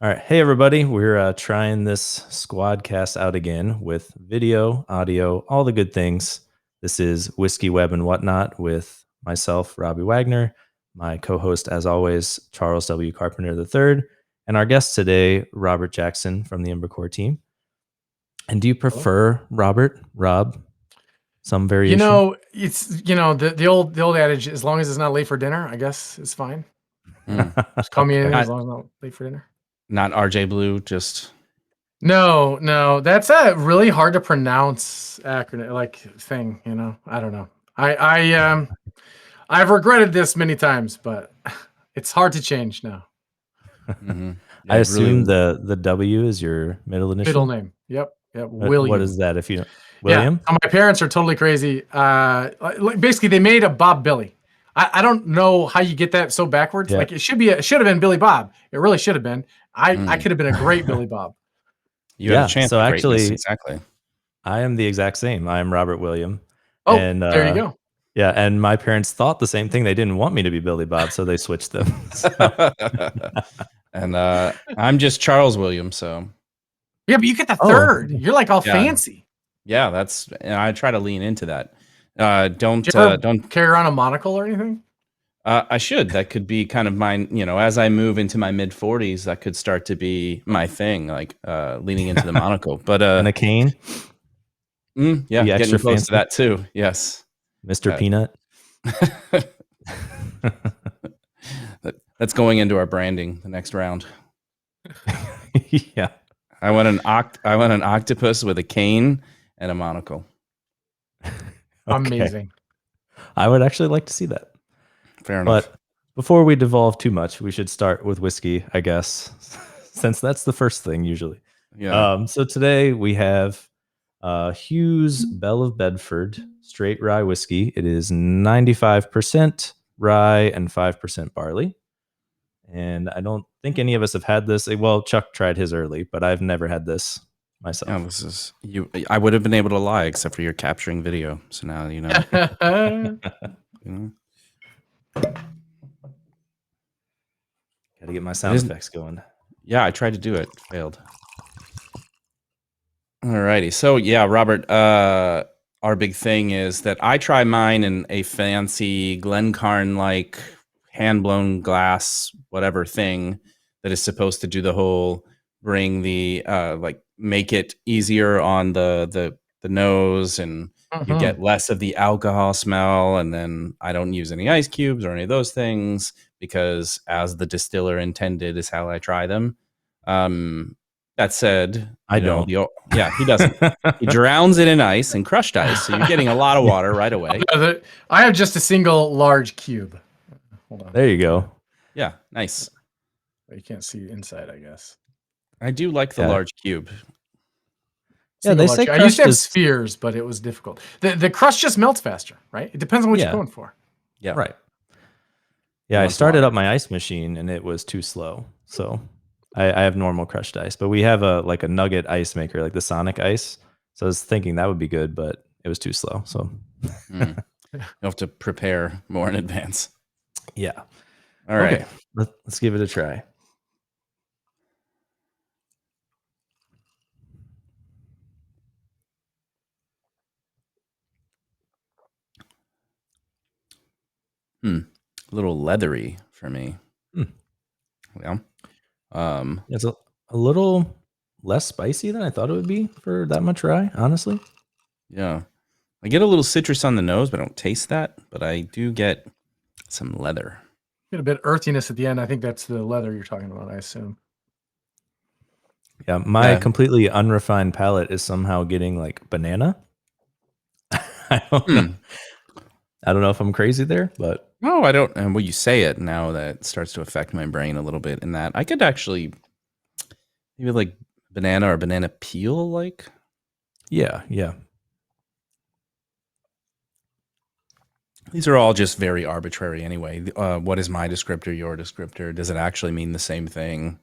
All right. Hey, everybody. We're trying this squadcast out again with video, audio, all the good things. This is Whiskey Web and Whatnot with myself, Robbie Wagner, my co host, as always, Charles W. Carpenter III, and our guest today, Robert Jackson from the Ember Core Team. And do you prefer Rob, some variation? It's the old adage, as long as it's not late for dinner, I guess it's fine. Just call me in as long as it's not late for dinner. Not rwjblue, just No, that's a really hard to pronounce acronym thing. I don't know. I've regretted this many times, but it's hard to change now. Yeah, I assume the W is your middle initial. Middle name. Yep. William. What is that? If you William? Yeah, my parents are totally crazy. Basically, they made a Bob Billy. I don't know how you get that so backwards. Yeah. Like it should have been Billy Bob. It really should have been. I could have been a great Billy Bob. You had a chance. So of actually, greatness, exactly. I am the exact same. I am Robert William. Oh, and, there you go. Yeah, and my parents thought the same thing. They didn't want me to be Billy Bob, so they switched them. And I'm just Charles William. So yeah, but you get the third. You're like all fancy. Yeah, and I try to lean into that. Don't carry around a monocle or anything. I should. That could be kind of mine. As I move into my mid 40s, that could start to be my thing, like leaning into the monocle. But and a cane. Yeah, getting close to that too. Yes, Mr. Peanut. That's going into our branding the next round. Yeah, I want an octopus with a cane and a monocle. Okay. Amazing. I would actually like to see that. Fair enough. But before we devolve too much, we should start with whiskey, I guess, since that's the first thing usually. Yeah. So today we have Hughes Belle of Bedford straight rye whiskey. It is 95% rye and 5% barley. And I don't think any of us have had this. Well, Chuck tried his early, but I've never had this myself. Yeah, this is you. I would have been able to lie, except for your capturing video. So now you know. Got to get my sound effects going. Yeah, I tried to do it. Failed. Alrighty. So yeah, Robert, our big thing is that I try mine in a fancy Glencairn-like hand-blown glass, whatever thing that is supposed to do the whole bring the make it easier on the nose, and you get less of the alcohol smell. And then I don't use any ice cubes or any of those things because, as the distiller intended, is how I try them. That said, I don't. He doesn't. He drowns it in ice and crushed ice, so you're getting a lot of water right away. I have just a single large cube. Hold on. There you go. Yeah, nice. You can't see inside, I guess. I do like the large cube. Yeah, they say I used to have spheres, but it was difficult. The crust just melts faster, right? It depends on what you're going for. Yeah, right. Yeah, I started up my ice machine and it was too slow, so I have normal crushed ice. But we have a nugget ice maker, like the Sonic Ice. So I was thinking that would be good, but it was too slow. So you'll have to prepare more in advance. Yeah. All right. Okay. Let's give it a try. A little leathery for me. Yeah. It's a little less spicy than I thought it would be for that much rye, honestly. Yeah. I get a little citrus on the nose, but I don't taste that. But I do get some leather. Get a bit of earthiness at the end. I think that's the leather you're talking about, I assume. Yeah, my completely unrefined palate is somehow getting like banana. I don't know. I don't know if I'm crazy there, but no, I don't. And when you say it now, that starts to affect my brain a little bit. In that, I could actually maybe like banana or banana peel, like. Yeah. These are all just very arbitrary anyway. What is my descriptor, your descriptor? Does it actually mean the same thing?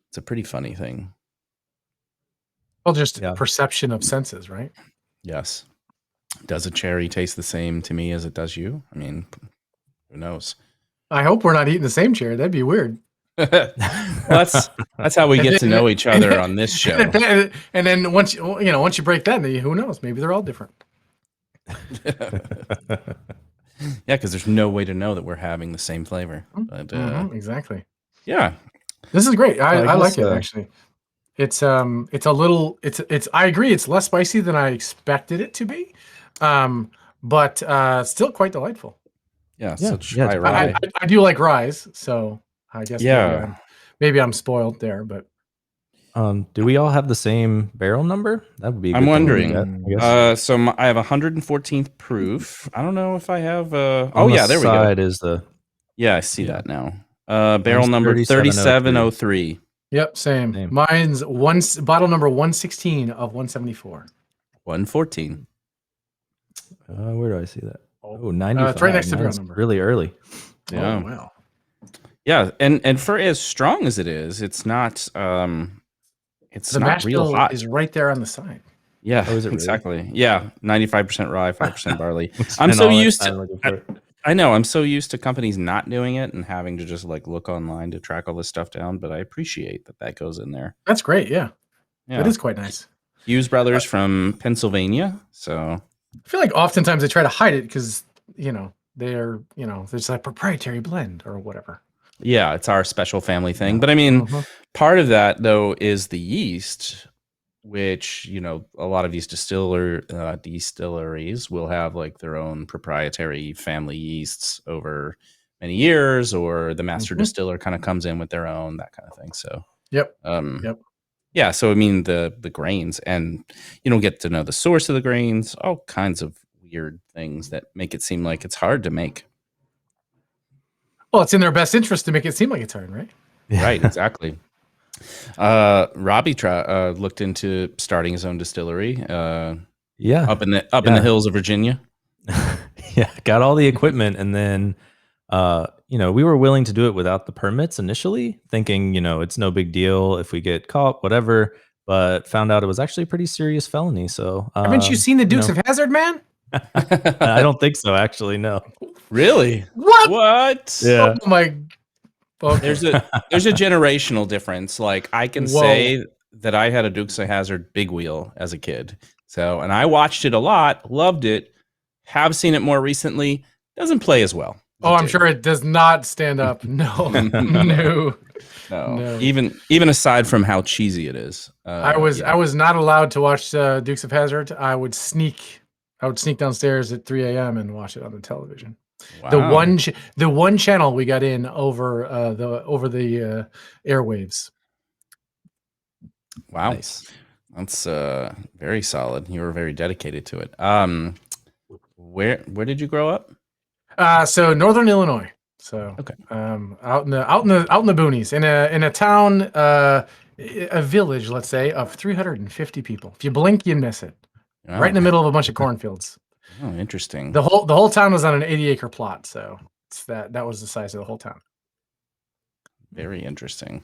It's a pretty funny thing. Well, just perception of senses, right? Yes. Does a cherry taste the same to me as it does you? I mean, who knows? I hope we're not eating the same cherry. That'd be weird. that's how we get to know each other on this show. And then once you break that, who knows? Maybe they're all different. Yeah, because there's no way to know that we're having the same flavor. But exactly. Yeah, this is great. I like it guess, actually. It's a little. It's. I agree. It's less spicy than I expected it to be, but still quite delightful. Yeah, Yeah, such yeah, high it's rye. I do like ryes, so I guess Yeah. maybe I'm spoiled there, but do we all have the same barrel number? That would be a I'm good thing to wondering. get, I guess. So I have 114th proof. I don't know if I have. On the there we go. side is the Yeah, I see that now. Barrel Mine's number 3703. 3703. Yep, same. Mine's bottle number 116 of 174. 114. Where do I see that? Oh, 95. It's right next to the barrel Mine's number. really early. Yeah. Oh, wow. Yeah, and for as strong as it is, it's not. It's The not mash real bill hot. is right there on the side. Yeah, Oh, is it really? exactly. Yeah, 95% rye, 5% barley. I'm so used to. I know. I'm so used to companies not doing it and having to just like look online to track all this stuff down. But I appreciate that goes in there. That's great. Yeah, Yeah, it is quite nice. Hughes Brothers from Pennsylvania. So I feel like oftentimes they try to hide it because they're there's a proprietary blend or whatever. yeah, it's our special family thing. But I mean, part of that though is the yeast, which a lot of these distilleries will have like their own proprietary family yeasts over many years, or the master distiller kind of comes in with their own, that kind of thing. So yep. Yeah, so I mean the grains, and you don't get to know the source of the grains, all kinds of weird things that make it seem like it's hard to make. Well, it's in their best interest to make it seem like it's hard, right? Right, exactly. Robbie looked into starting his own distillery. Yeah, up in the hills of Virginia. Yeah, got all the equipment, and then we were willing to do it without the permits initially, thinking it's no big deal if we get caught, whatever. But found out it was actually a pretty serious felony. So haven't you seen the Dukes of Hazzard, man? I don't think so, actually. No. Really? What? Yeah. Oh my. Okay. There's a generational difference. Like I can say that I had a Dukes of Hazzard big wheel as a kid. So, and I watched it a lot, loved it, have seen it more recently. Doesn't play as well. Oh, I'm sure it does not stand up. No. No. Even aside from how cheesy it is. I was not allowed to watch Dukes of Hazzard. I would sneak downstairs at 3 a.m. and watch it on the television. Wow. The one channel we got in over the airwaves. Wow. Nice. That's very solid. You were very dedicated to it. Where did you grow up? So Northern Illinois. So okay. Out in the boonies, in a town, a village, let's say, of 350 people. If you blink, you miss it. Oh. Right in the middle of a bunch of cornfields. Oh, interesting. The whole town was on an 80-acre plot, so that was the size of the whole town. Very interesting.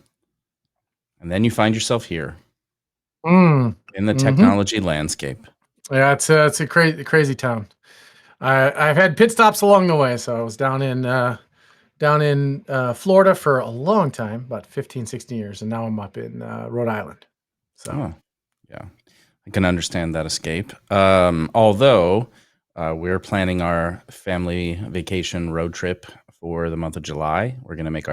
And then you find yourself here in the technology landscape. Yeah, it's a crazy town. I've had pit stops along the way, so I was down in Florida for a long time, about 15, 16 years, and now I'm up in Rhode Island. So yeah, I can understand that escape. Although we're planning our family vacation road trip for the month of July. We're going to make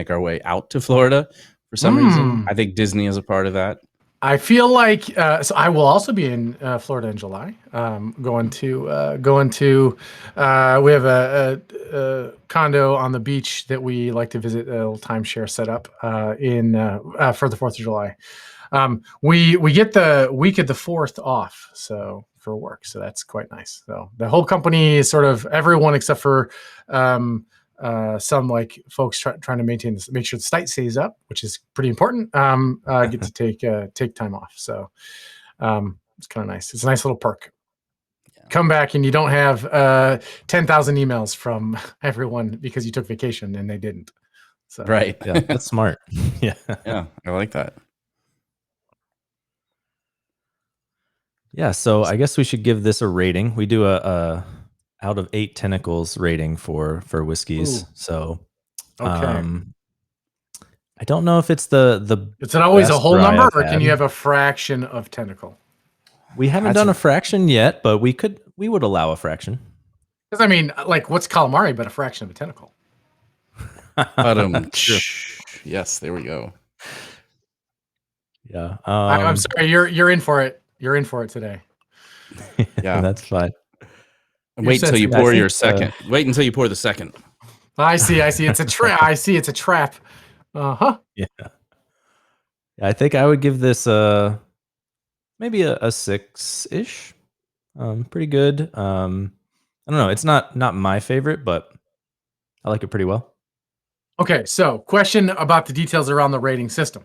our way out to Florida for some reason. I think Disney is a part of that. I feel like so I will also be in Florida in July. Going to we have a condo on the beach that we like to visit, a little timeshare setup in for the 4th of July. We get the week of the 4th off, so for work, so that's quite nice. So the whole company is sort of everyone except for some like folks trying to make sure the site stays up, which is pretty important. Get to take time off, so it's kind of nice. It's a nice little perk. Yeah. Come back and you don't have 10,000 emails from everyone because you took vacation and they didn't. So right, yeah, that's smart. Yeah, I like that. Yeah, so I guess we should give this a rating. We do a out of 8 tentacles rating for whiskeys. Ooh. So, okay. I don't know if it's the. Is it always a best whole rye number, I've or can had. you have a fraction of tentacle? We haven't done a fraction yet, but we would allow a fraction. Because I mean, like, what's calamari but a fraction of a tentacle? True. Yes, there we go. Yeah. I'm sorry, you're in for it. You're in for it today. Yeah, that's fine. Wait until you pour your second. Wait until you pour the second. I see. It's a trap. I see. It's a trap. Yeah. I think I would give this maybe a 6-ish. Pretty good. I don't know. It's not my favorite, but I like it pretty well. Okay, so question about the details around the rating system.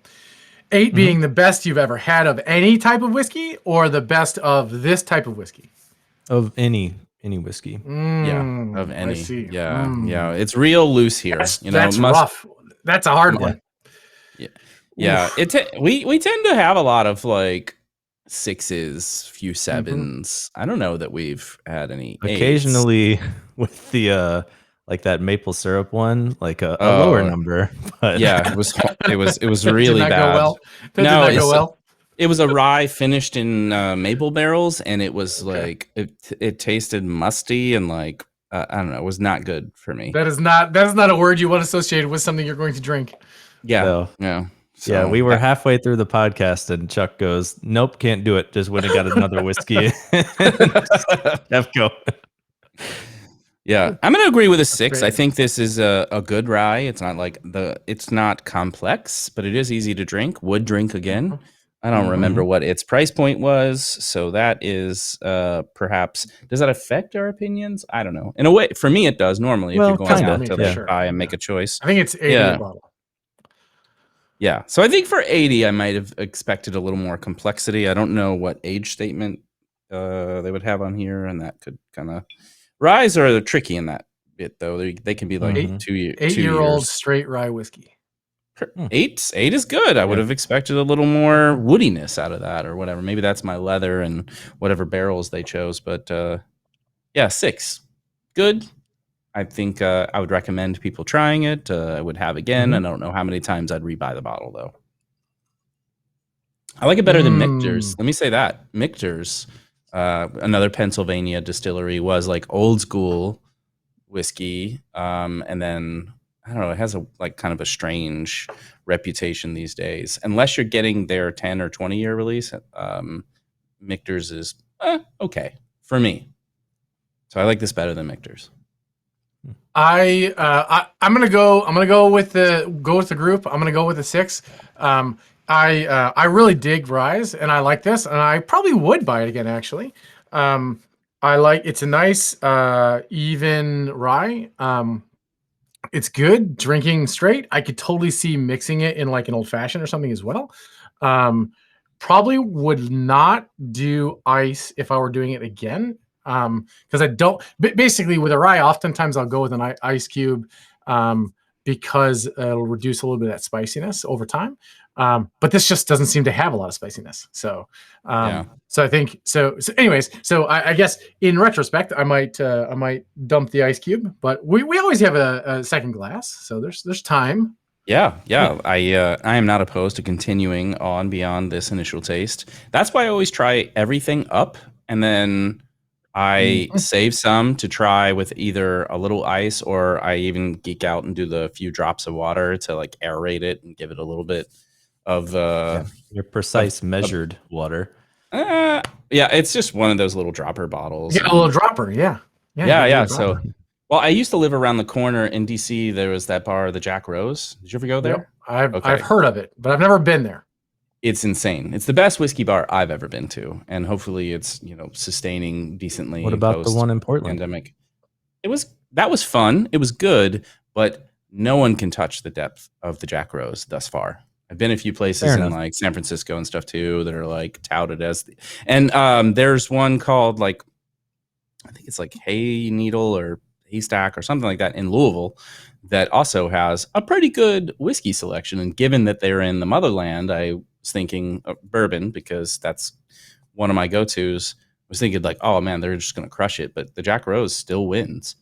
8 being the best you've ever had of any type of whiskey, or the best of this type of whiskey? Of any whiskey. Yeah, of any. I see. Yeah. It's real loose here. That's rough. That's a hard one. Yeah. We tend to have a lot of like 6s, few 7s. I don't know that we've had any 8s. Occasionally with the like that maple syrup one, like a lower number. But yeah, it was really bad. That did not go well. It was a rye finished in maple barrels, and it was like it tasted musty and like I don't know, it was not good for me. That is not a word you want associated with something you're going to drink. Yeah, So we were halfway through the podcast, and Chuck goes, "Nope, can't do it." Just went and got another whiskey. Have go. Yeah, I'm gonna agree with a 6. I think this is a good rye. It's not complex, but it is easy to drink. Would drink again. I don't remember what its price point was, so that is perhaps. Does that affect our opinions? I don't know. In a way, for me, it does. Normally, if you're going out to buy and make a choice, I think it's 80 a bottle. Yeah, so I think for 80, I might have expected a little more complexity. I don't know what age statement they would have on here, and that could kind of. Ryes are tricky in that bit, though. They can be like 8-year-old straight rye whiskey. 8 is good. I would have expected a little more woodiness out of that, or whatever. Maybe that's my leather and whatever barrels they chose. But 6, good. I think I would recommend people trying it. I would have again. I don't know how many times I'd rebuy the bottle, though. I like it better than Michter's. Let me say that. Michter's. Another Pennsylvania distillery, was like old school whiskey, and then I don't know, it has a like kind of a strange reputation these days. Unless you're getting their 10 or 20 year release, Michter's is okay for me. So I like this better than Michter's. I'm gonna go with the group. I'm gonna go with a 6. I really dig Rise, and I like this, and I probably would buy it again. Actually, it's a nice even rye. It's good drinking straight. I could totally see mixing it in like an old fashioned or something as well. Probably would not do ice if I were doing it again. Because I don't. Basically, with a rye, oftentimes I'll go with an ice cube because it'll reduce a little bit of that spiciness over time. But this just doesn't seem to have a lot of spiciness. So, so I think so. Anyways, I guess in retrospect, I might dump the ice cube. But we always have a second glass, so there's time. Yeah. I am not opposed to continuing on beyond this initial taste. That's why I always try everything up, and then I save some to try with either a little ice, or I even geek out and do the few drops of water to like aerate it and give it a little bit of your precise measured water. It's just one of those little dropper bottles. Yeah, a little dropper. Yeah. So, well, I used to live around the corner in DC. There was that bar, the Jack Rose. Did you ever go there? Yep. I've heard of it, but I've never been there. It's insane. It's the best whiskey bar I've ever been to, and hopefully it's sustaining decently. What about the one in Portland? Pandemic. That was fun. It was good, but no one can touch the depth of the Jack Rose thus far. I've been a few places in like San Francisco and stuff too that are like touted as there's one called like I think it's like Hay Needle or Haystack or something like that in Louisville that also has a pretty good whiskey selection. And given that they're in the motherland, I was thinking bourbon because that's one of my go-tos. I was thinking like, oh man, they're just going to crush it. But the Jack Rose still wins.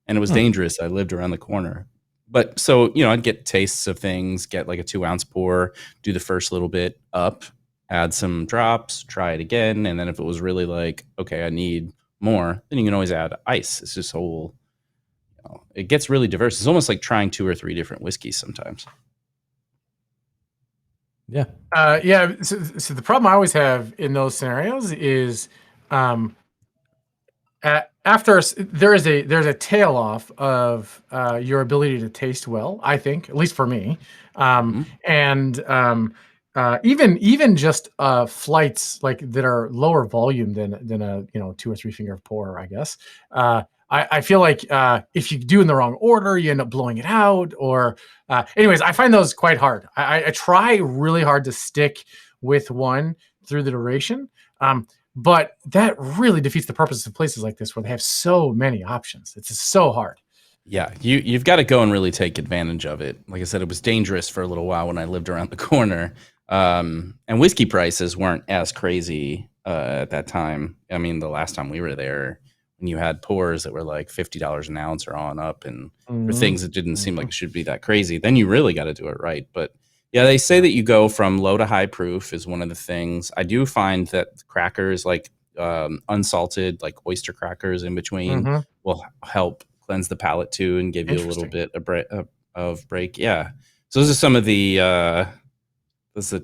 And it was dangerous. I lived around the corner. But so, I'd get tastes of things, get like a 2-ounce pour, do the first little bit up, add some drops, try it again. And then if it was really like, okay, I need more, then you can always add ice. It's just it gets really diverse. It's almost like trying 2 or 3 different whiskeys sometimes. Yeah. Yeah. So the problem I always have in those scenarios is, there's a tail off of your ability to taste well. I think, at least for me, and even just flights like that are lower volume than a 2 or 3 finger pour, I guess. I feel like if you do in the wrong order, you end up blowing it out. Or, anyways, I find those quite hard. I try really hard to stick with one through the duration. But that really defeats the purpose of places like this where they have so many options. It's just so hard. Yeah, you've got to go and really take advantage of it. Like I said, it was dangerous for a little while when I lived around the corner. And whiskey prices weren't as crazy at that time. I mean, the last time we were there, when you had pours that were like $50 an ounce or on up, and for things that didn't seem like it should be that crazy, then you really got to do it right. But yeah, they say that you go from low to high proof is one of the things. I do find that crackers, like unsalted, like oyster crackers in between, will help cleanse the palate too and give you a little bit of break. Yeah. So those are some of the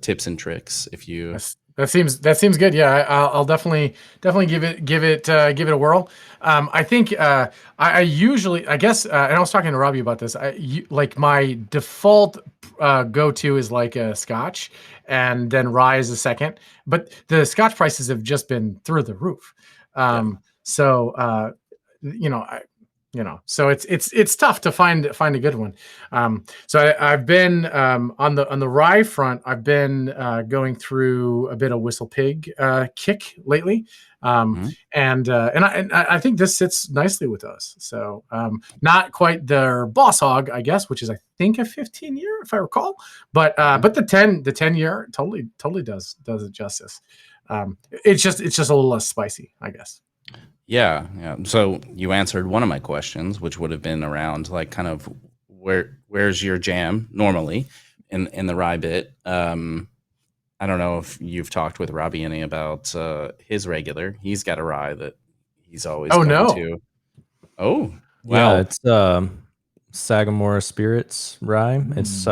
tips and tricks. If you that seems good. Yeah, I'll definitely give it a whirl. I think I usually, I guess, and I was talking to Robbie about this. Like my default go-to is like a Scotch, and then rye is a second. But the Scotch prices have just been through the roof. So so it's tough to find a good one. So I've been on the rye front. I've been going through a bit of Whistle Pig kick lately, and I think this sits nicely with us. So not quite their Boss Hog, I guess, which is I think a 15-year if I recall, but the 10-year totally does it justice. It's just a little less spicy, I guess. Yeah. So you answered one of my questions, which would have been around like kind of where's your jam normally in the rye bit. I don't know if you've talked with Robbie any about his regular. He's got a rye that he's always going to. Oh, wow. Yeah, it's Sagamore Spirits rye. It's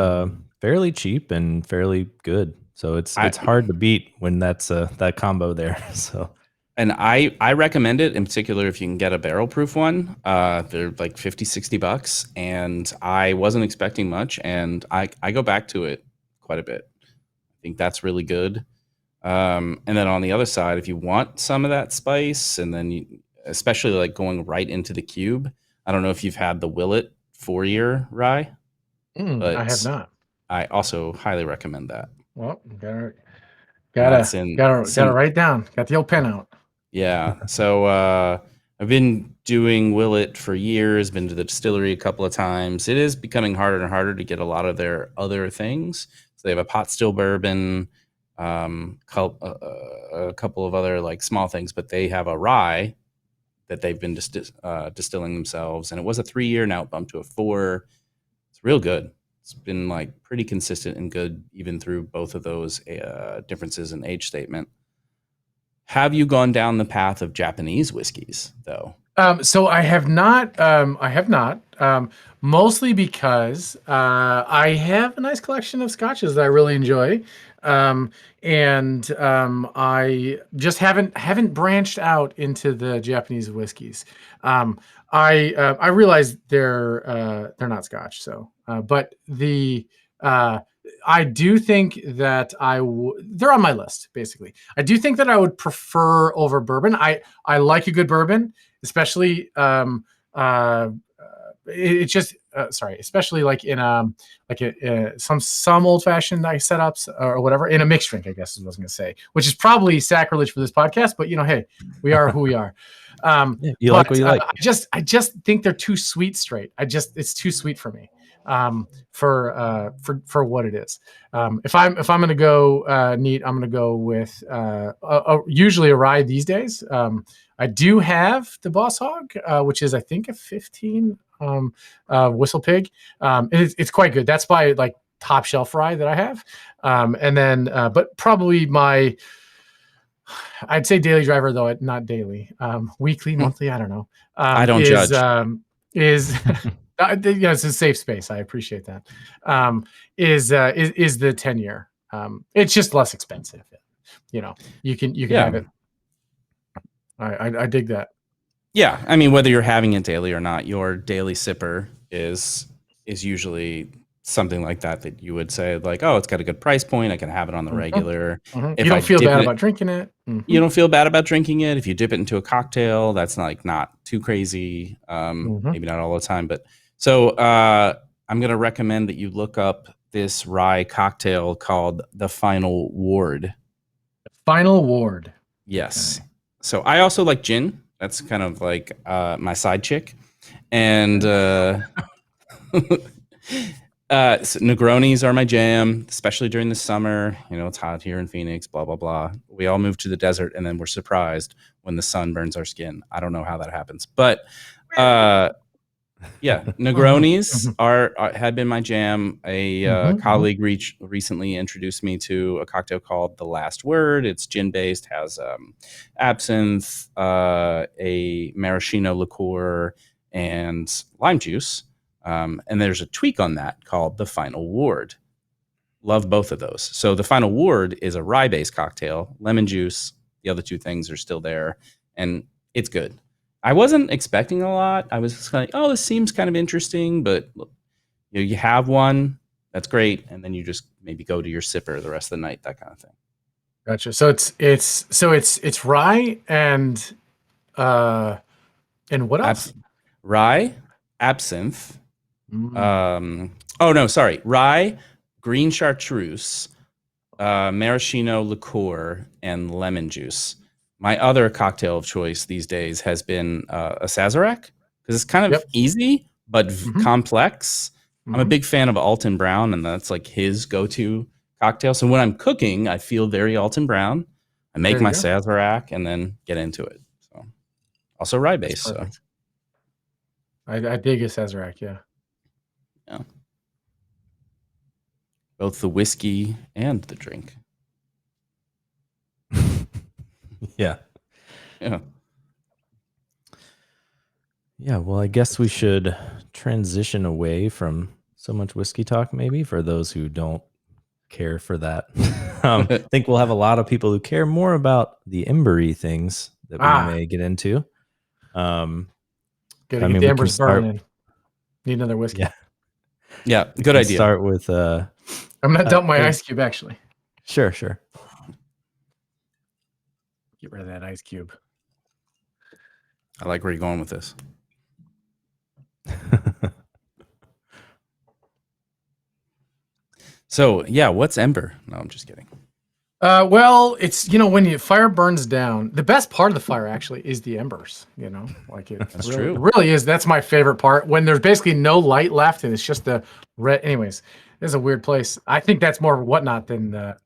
fairly cheap and fairly good. So it's hard to beat when that's that combo there. So. And I recommend it in particular if you can get a barrel proof one. They're like $50-$60, and I wasn't expecting much, and I go back to it quite a bit. I think that's really good. And then on the other side, if you want some of that spice, and then especially like going right into the cube, I don't know if you've had the Willet 4-year rye. I have not. I also highly recommend that. Well, gotta write down. Got the old pen out. Yeah. So I've been doing Willet for years, been to the distillery a couple of times. It is becoming harder and harder to get a lot of their other things. So they have a pot still bourbon, a couple of other like small things, but they have a rye that they've been distilling themselves. And it was a 3-year, now it bumped to a 4. It's real good. It's been like pretty consistent and good even through both of those differences in age statement. Have you gone down the path of Japanese whiskeys, though? So I have not. Mostly because I have a nice collection of scotches that I really enjoy, and I just haven't branched out into the Japanese whiskeys. I realize they're not Scotch, so but I do think that they're on my list, basically. I do think that I would prefer over bourbon. I like a good bourbon, especially it's just especially like in some old fashioned nice setups or whatever, in a mixed drink, I guess is what I was going to say, which is probably sacrilege for this podcast, but hey, we are who we are. You like what you like. I just think they're too sweet straight. It's too sweet for me. For what it is. If I'm going to go neat, I'm going to go with usually a rye these days. I do have the Boss Hog, which is I think a 15. Whistle Pig. It's quite good. That's by like top shelf rye that I have. And then, but probably I'd say daily driver, though not daily, weekly, monthly, I don't know. I don't judge. Is yeah, it's a safe space. I appreciate that. Is the 10-year. It's just less expensive. You can have it. I dig that. Yeah, I mean, whether you're having it daily or not, your daily sipper is usually something like that you would say like, oh, it's got a good price point. I can have it on the regular. You don't feel bad about drinking it. You don't feel bad about drinking it. If you dip it into a cocktail, that's not too crazy. Maybe not all the time, but so I'm going to recommend that you look up this rye cocktail called the Final Ward. Final Ward. Yes. Okay. So I also like gin. That's kind of like my side chick. And so Negronis are my jam, especially during the summer. It's hot here in Phoenix, blah, blah, blah. We all move to the desert and then we're surprised when the sun burns our skin. I don't know how that happens. But yeah, Negronis had been my jam. A colleague recently introduced me to a cocktail called The Last Word. It's gin-based, has absinthe, a maraschino liqueur, and lime juice. And there's a tweak on that called the Final Ward. Love both of those. So the Final Ward is a rye-based cocktail, lemon juice. The other two things are still there, and it's good. I wasn't expecting a lot. I was just like, oh, this seems kind of interesting, but you have one, that's great, and then you just maybe go to your sipper the rest of the night, that kind of thing. Gotcha. So it's rye and what else? Rye, absinthe. Rye, green chartreuse, maraschino liqueur, and lemon juice. My other cocktail of choice these days has been a Sazerac, because it's kind of easy but complex. I'm a big fan of Alton Brown, and that's like his go-to cocktail. So when I'm cooking, I feel very Alton Brown. I make my Sazerac and then get into it. So also rye based. So I dig a Sazerac, yeah. Both the whiskey and the drink. Yeah. Well, I guess we should transition away from so much whiskey talk, maybe, for those who don't care for that. I think we'll have a lot of people who care more about the embery things that we may get into. Gotta get the embers burning. Need another whiskey. Yeah, good idea. Start with I'm gonna dump my ice cube, actually. Sure. Get rid of that ice cube. I like where you're going with this. So, what's ember? No, I'm just kidding. Well, it's, when fire burns down, the best part of the fire actually is the embers, like That's really, true. It really is. That's my favorite part, when there's basically no light left and it's just the red. Anyways, this is a weird place. I think that's more whatnot than the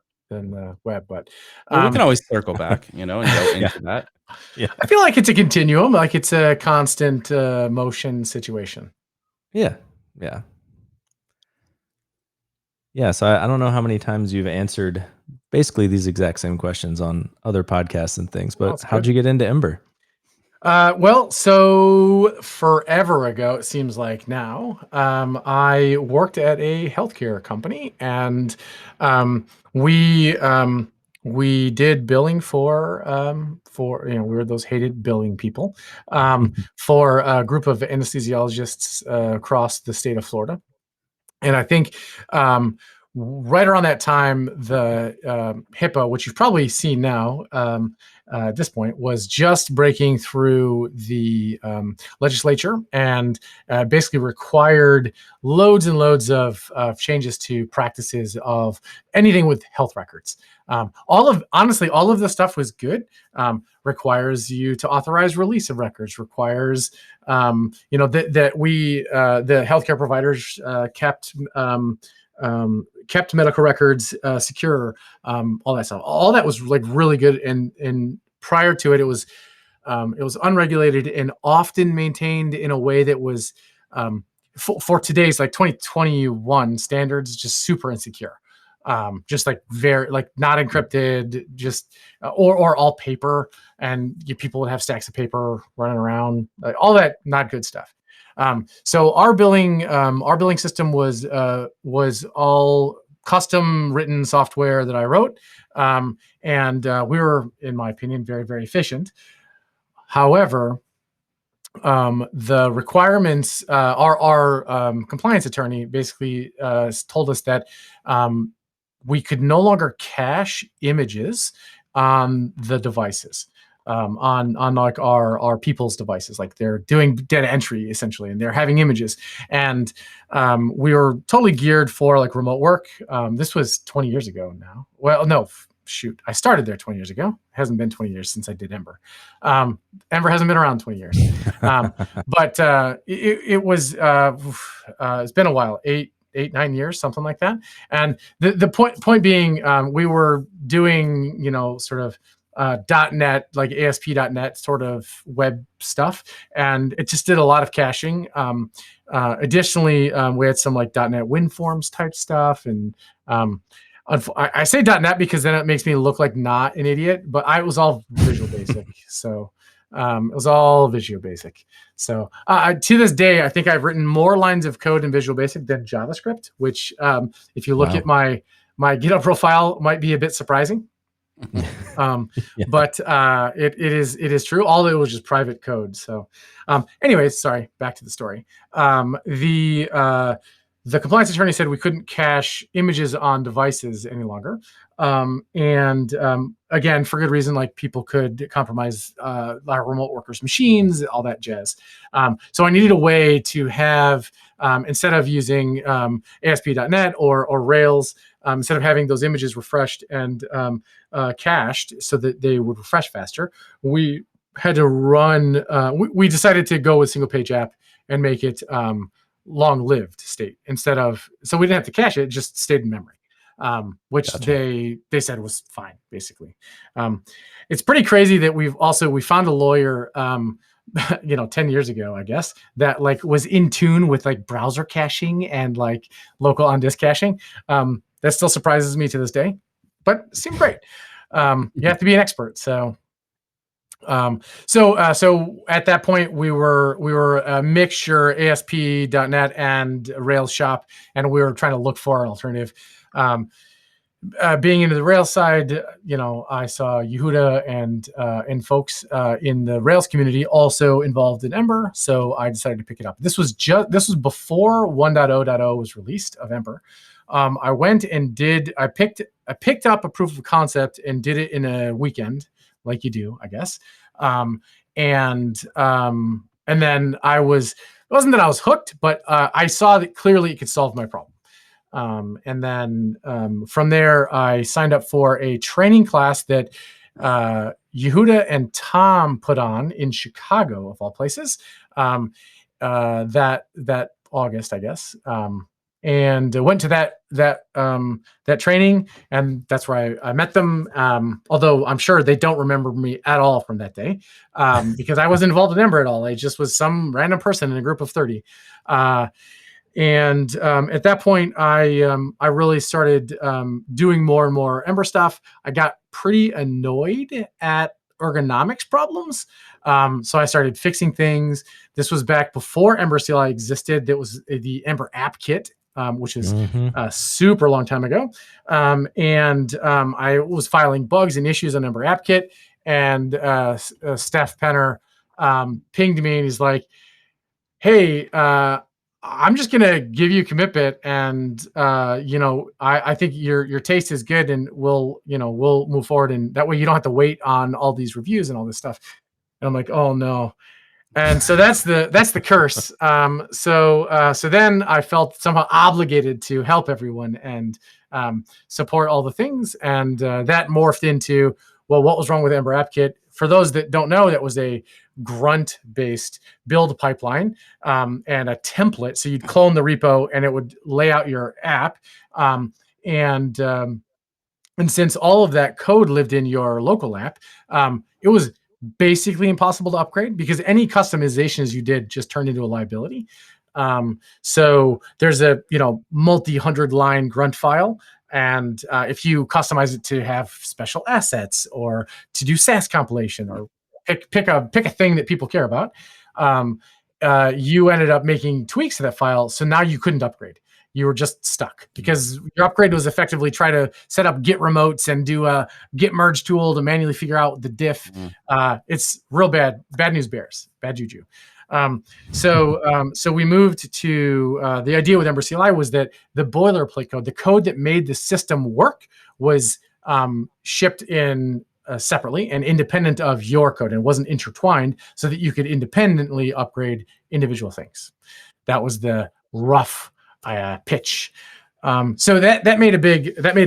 web, but we can always circle back, and go into that. Yeah, I feel like it's a continuum, like it's a constant motion situation. Yeah. So I don't know how many times you've answered basically these exact same questions on other podcasts and things, but how'd you get into Ember? Well, so forever ago, it seems like now, I worked at a healthcare company, and we did billing for we were those hated billing people for a group of anesthesiologists across the state of Florida. And I think right around that time, the HIPAA, which you've probably seen now at this point, was just breaking through the legislature and basically required loads and loads of changes to practices of anything with health records. All of the stuff was good. Requires you to authorize release of records, requires that we the healthcare providers kept medical records secure, all that stuff. All that was like really good, and prior to it, it was unregulated and often maintained in a way that was For today's like 2021 standards, just super insecure. Just like very like not encrypted, just or all paper, and people would have stacks of paper running around, like, all that not good stuff. So our billing system was all custom written software that I wrote, and we were, in my opinion, very, very efficient. However, the requirements, our compliance attorney basically told us that we could no longer cache images on the devices, on like our people's devices. Like they're doing data entry essentially, and they're having images. And we were totally geared for like remote work. This was 20 years ago now. Well, no, shoot, I started there 20 years ago. It hasn't been 20 years since I did Ember. Ember hasn't been around 20 years, but it was it's been a while, 9 years, something like that. And the point being, we were doing, sort of .NET, like ASP.NET sort of web stuff, and it just did a lot of caching. Additionally, we had some like .NET WinForms type stuff, and I say .NET because then it makes me look like not an idiot, but it was all Visual Basic. So it was all Visual Basic. So to this day, I think I've written more lines of code in Visual Basic than JavaScript, which if you look at my GitHub profile, might be a bit surprising. But it is true. All of it was just private code. So anyways, sorry, back to the story. The compliance attorney said we couldn't cache images on devices any longer. And again, for good reason, like people could compromise our remote workers' machines, all that jazz. So I needed a way to have, instead of using ASP.NET or Rails, instead of having those images refreshed and cached so that they would refresh faster, we had to run, we decided to go with single page app and make it long-lived state instead of, so we didn't have to cache it, just stayed in memory, which they said was fine, basically. It's pretty crazy that we found a lawyer 10 years ago, I guess, that like was in tune with like browser caching and like local on disk caching. That still surprises me to this day, but it seemed great. You have to be an expert. So at that point we were a mixture ASP.NET and Rails shop, and we were trying to look for an alternative. Being into the Rails side, I saw Yehuda and folks in the Rails community also involved in Ember, so I decided to pick it up. This was before 1.0.0 was released of Ember. I went and I picked up a proof of concept and did it in a weekend, like you do, I guess. And then it wasn't that I was hooked, but I saw that clearly it could solve my problem. And then from there, I signed up for a training class that Yehuda and Tom put on in Chicago, of all places, that August, I guess. And went to that training, and that's where I met them. Although I'm sure they don't remember me at all from that day, because I wasn't involved in Ember at all. I just was some random person in a group of 30. And at that point, I really started doing more and more Ember stuff. I got pretty annoyed at ergonomics problems, so I started fixing things. This was back before Ember CLI existed. That was the Ember App Kit, which is a super long time ago. And I was filing bugs and issues on Ember App Kit, and Steph Penner pinged me, and he's like, "Hey, I'm just gonna give you a commit bit, and I think your taste is good, and we'll move forward, and that way you don't have to wait on all these reviews and all this stuff." And I'm like, "Oh no." And so that's the curse. So then I felt somehow obligated to help everyone and support all the things, and that morphed into, well, what was wrong with Ember App Kit? For those that don't know, that was a grunt-based build pipeline and a template. So you'd clone the repo, and it would lay out your app. And since all of that code lived in your local app, it was basically impossible to upgrade, because any customizations you did just turned into a liability. So there's a multi-hundred line grunt file, and if you customize it to have special assets or to do SAS compilation or pick a thing that people care about, you ended up making tweaks to that file. So now you couldn't upgrade. You were just stuck because your upgrade was effectively try to set up Git remotes and do a Git merge tool to manually figure out the diff. It's real bad news bears, bad juju. So we moved to the idea with Ember CLI was that the boilerplate code, the code that made the system work, was shipped in separately and independent of your code, and it wasn't intertwined, so that you could independently upgrade individual things. That was the rough pitch. So that made a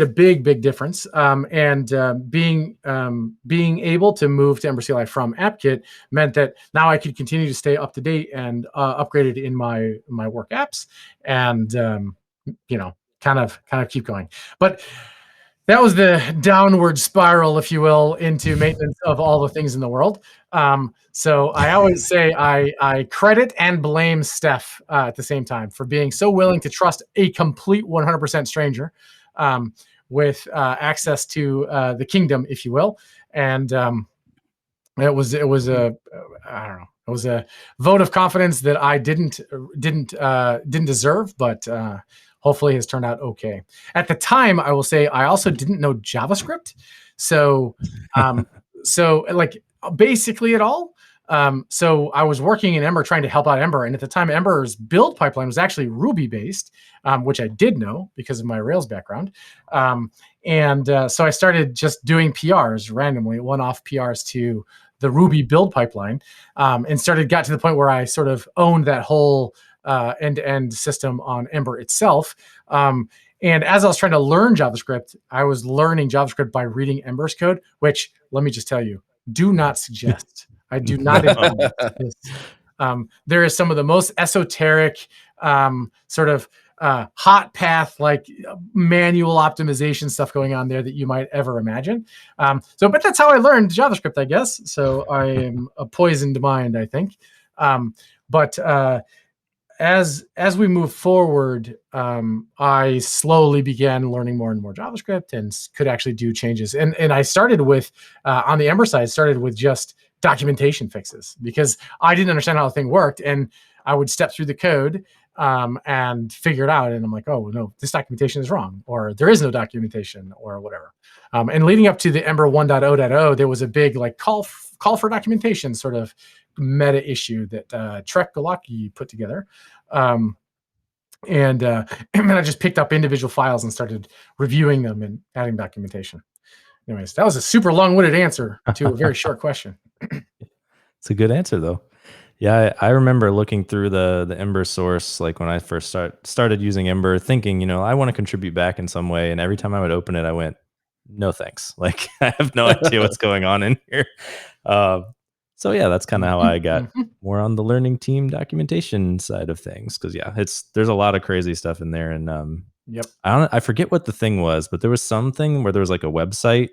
big difference. And being able to move to Ember CLI from AppKit meant that now I could continue to stay up to date and upgraded in my work apps, and kind of keep going. But that was the downward spiral, if you will, into maintenance of all the things in the world. So I always say I credit and blame Steph at the same time for being so willing to trust a complete 100% stranger with access to the kingdom, if you will. And it was a I don't know. It was a vote of confidence that I didn't deserve, but hopefully has turned out okay. At the time, I will say I also didn't know JavaScript, so like basically at all. So I was working in Ember trying to help out Ember, and at the time, Ember's build pipeline was actually Ruby based, which I did know because of my Rails background. So I started just doing PRs randomly, one-off PRs to the Ruby build pipeline, and got to the point where I sort of owned that whole end-to-end system on Ember itself. And as I was trying to learn JavaScript, I was learning JavaScript by reading Ember's code, which, let me just tell you, do not suggest. I do not advise this. There is some of the most esoteric sort of hot path, like manual optimization stuff going on there that you might ever imagine. But that's how I learned JavaScript, I guess. So I am a poisoned mind, I think. But as we move forward, I slowly began learning more and more JavaScript and could actually do changes. And I started with, on the Ember side, started with just documentation fixes because I didn't understand how the thing worked. And I would step through the code and figure it out. And I'm like, oh, no, this documentation is wrong, or there is no documentation, or whatever. And leading up to the Ember 1.0.0, there was a big like call for documentation sort of meta issue that Trek Galaki put together. And then I just picked up individual files and started reviewing them and adding documentation. Anyways, that was a super long-winded answer to a very short question. It's a good answer, though. Yeah, I remember looking through the Ember source, like when I first started using Ember, thinking, I want to contribute back in some way. And every time I would open it, I went, no thanks. Like, I have no idea what's going on in here. So yeah, that's kind of how I got more on the learning team documentation side of things. Because there's a lot of crazy stuff in there, and Yep. I forget what the thing was, but there was something where there was like a website.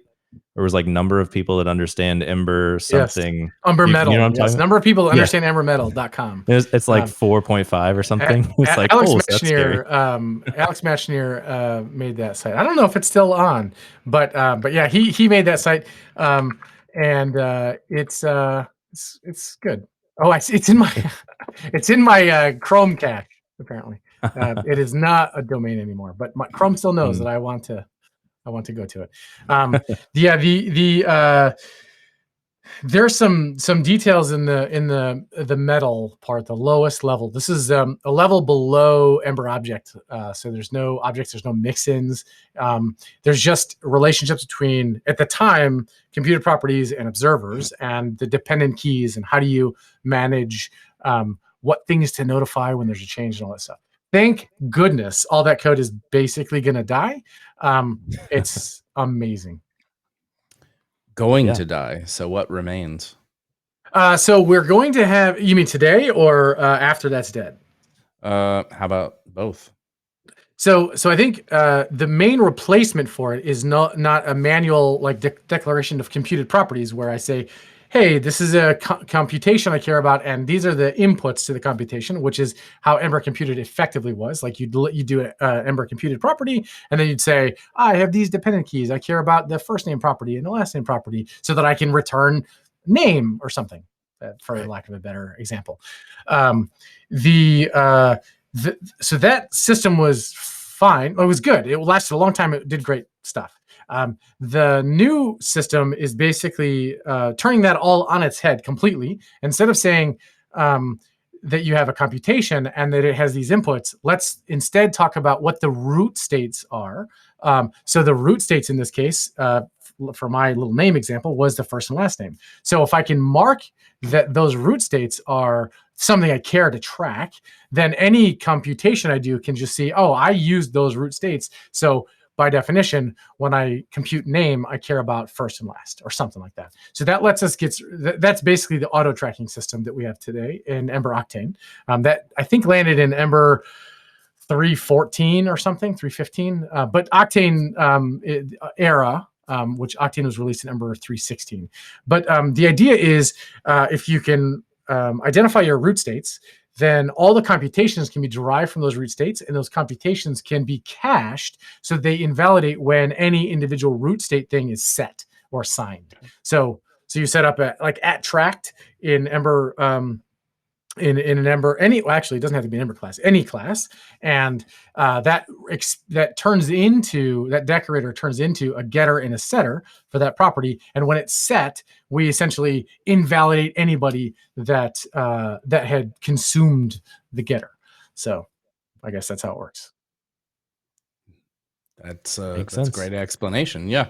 There was like number of people that understand Ember something. Yes. Ember Metal. You know what I'm talking about? Number of people that understand EmberMetal.com. It's like 4.5 or something. It's like Alex Machnier, made that site. I don't know if it's still on, but yeah, he made that site, and it's good. Oh, it's in my it's in my Chrome cache apparently. It is not a domain anymore, but Chrome still knows that I want to go to it. There's some details in the metal part, the lowest level. This is a level below Ember object. So there's no objects, there's no mix-ins. There's just relationships between, at the time, computed properties and observers, and the dependent keys, and how do you manage what things to notify when there's a change and all that stuff. Thank goodness all that code is basically going to die. It's amazing. To die. So what remains? So we're going to have, you mean today or after that's dead? How about both? So I think the main replacement for it is not a manual like declaration of computed properties where I say, hey, this is a computation I care about, and these are the inputs to the computation, which is how Ember computed effectively was. Like you do an Ember computed property, and then you'd say, I have these dependent keys. I care about the first name property and the last name property so that I can return name or something, for lack of a better example. So that system was fine. It was good. It lasted a long time. It did great stuff. The new system is basically turning that all on its head completely. Instead of saying that you have a computation and that it has these inputs, let's instead talk about what the root states are. So the root states in this case, for my little name example, was the first and last name. So if I can mark that those root states are something I care to track, then any computation I do can just see, oh, I used those root states. So by definition, when I compute name, I care about first and last or something like that. So that lets us that's basically the auto tracking system that we have today in Ember Octane. That I think landed in Ember 3.14 or something, 3.15. But Octane era, which Octane was released in Ember 3.16. But the idea is if you can identify your root states, then all the computations can be derived from those root states, and those computations can be cached so they invalidate when any individual root state thing is set or signed. So you set up at tracked in Ember in an Ember, actually it doesn't have to be an Ember class, any class, and that decorator turns into a getter and a setter for that property. And when it's set, we essentially invalidate anybody that had consumed the getter. So I guess that's how it works. That's a great explanation. Yeah.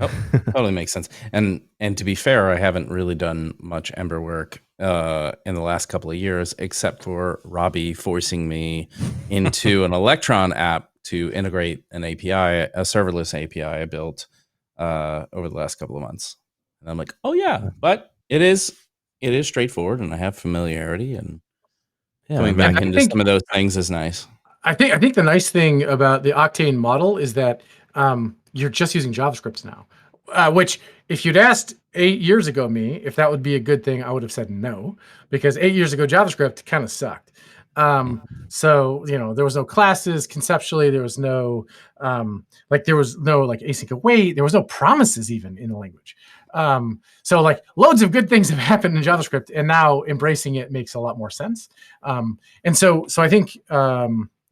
Oh, totally makes sense. And to be fair, I haven't really done much Ember work in the last couple of years, except for Robbie forcing me into an Electron app to integrate an API, a serverless API I built over the last couple of months. And I'm like, oh yeah, but it is straightforward, and I have familiarity, and coming back into some of those things is nice. I think the nice thing about the Octane model is that you're just using JavaScript now, which if you'd asked 8 years ago me if that would be a good thing, I would have said no, because 8 years ago JavaScript kind of sucked. So there was no classes conceptually. There was no async await. There was no promises even in the language. So loads of good things have happened in JavaScript, and now embracing it makes a lot more sense. And so I think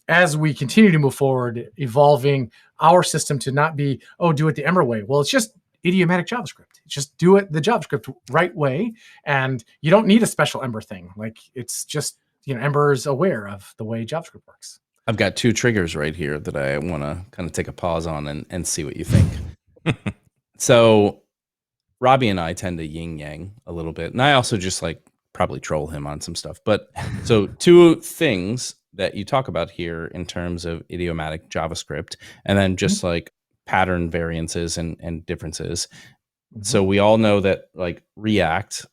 as we continue to move forward, evolving our system to not be, do it the Ember way. Well, it's just idiomatic JavaScript. Just do it the JavaScript right way, and you don't need a special Ember thing. It's just Ember is aware of the way JavaScript works. I've got 2 triggers right here that I want to kind of take a pause on and see what you think. So Robbie and I tend to yin yang a little bit, and I also just probably troll him on some stuff. But so 2 things that you talk about here in terms of idiomatic JavaScript, and then just pattern variances and differences. Mm-hmm. So we all know that React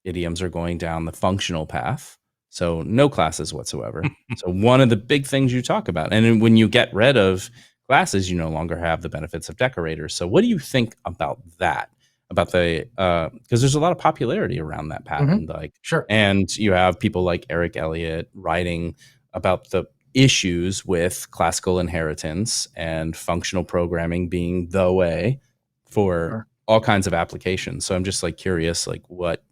idioms are going down the functional path. So no classes whatsoever. So one of the big things you talk about, and when you get rid of classes, you no longer have the benefits of decorators. So what do you think about that? About the because there's a lot of popularity around that pattern, sure. And you have people like Eric Elliott writing about the issues with classical inheritance and functional programming being the way for all kinds of applications. So I'm just curious, what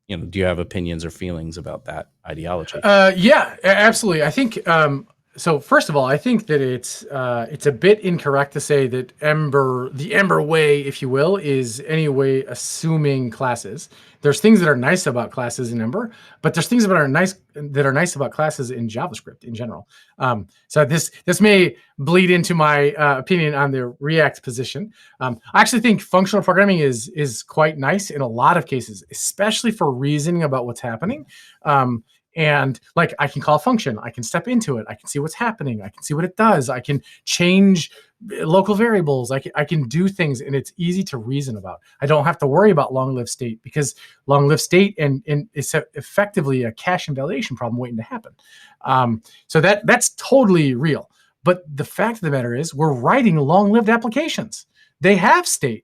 do you have opinions or feelings about that ideology? Yeah, absolutely. I think so. First of all, I think that it's a bit incorrect to say that the Ember way, if you will, is any way assuming classes. There's things that are nice about classes in Ember, but there's things that are nice about classes in JavaScript in general. So this may bleed into my opinion on the React position. I actually think functional programming is quite nice in a lot of cases, especially for reasoning about what's happening. And I can call a function, I can step into it, I can see what's happening, I can see what it does, I can change local variables, I can do things, and it's easy to reason about. I don't have to worry about long-lived state, because long-lived state and it's effectively a cache invalidation problem waiting to happen. So that's totally real. But the fact of the matter is, we're writing long-lived applications. They have state.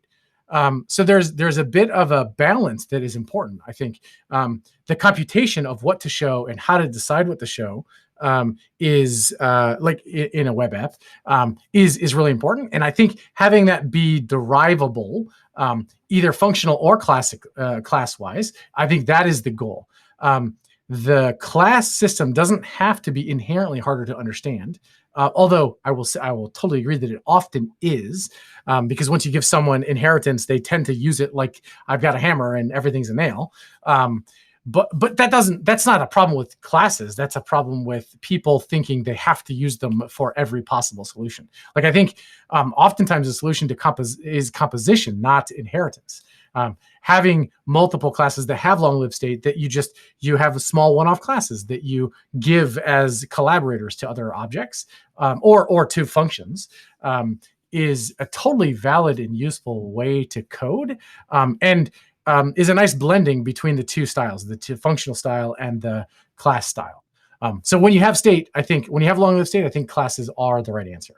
So there's a bit of a balance that is important. I think the computation of what to show and how to decide what to show is like in a web app is really important. And I think having that be derivable, either functional or class wise, I think that is the goal. The class system doesn't have to be inherently harder to understand. Although I will totally agree that it often is, because once you give someone inheritance, they tend to use it like I've got a hammer and everything's a nail. But that's not a problem with classes. That's a problem with people thinking they have to use them for every possible solution. Like I think oftentimes the solution to is composition, not inheritance. Having multiple classes that have long-lived state that you have small one-off classes that you give as collaborators to other objects or to functions is a totally valid and useful way to code, and is a nice blending between the two styles, the two functional style and the class style. So when you have state, I think when you have long-lived state, I think classes are the right answer,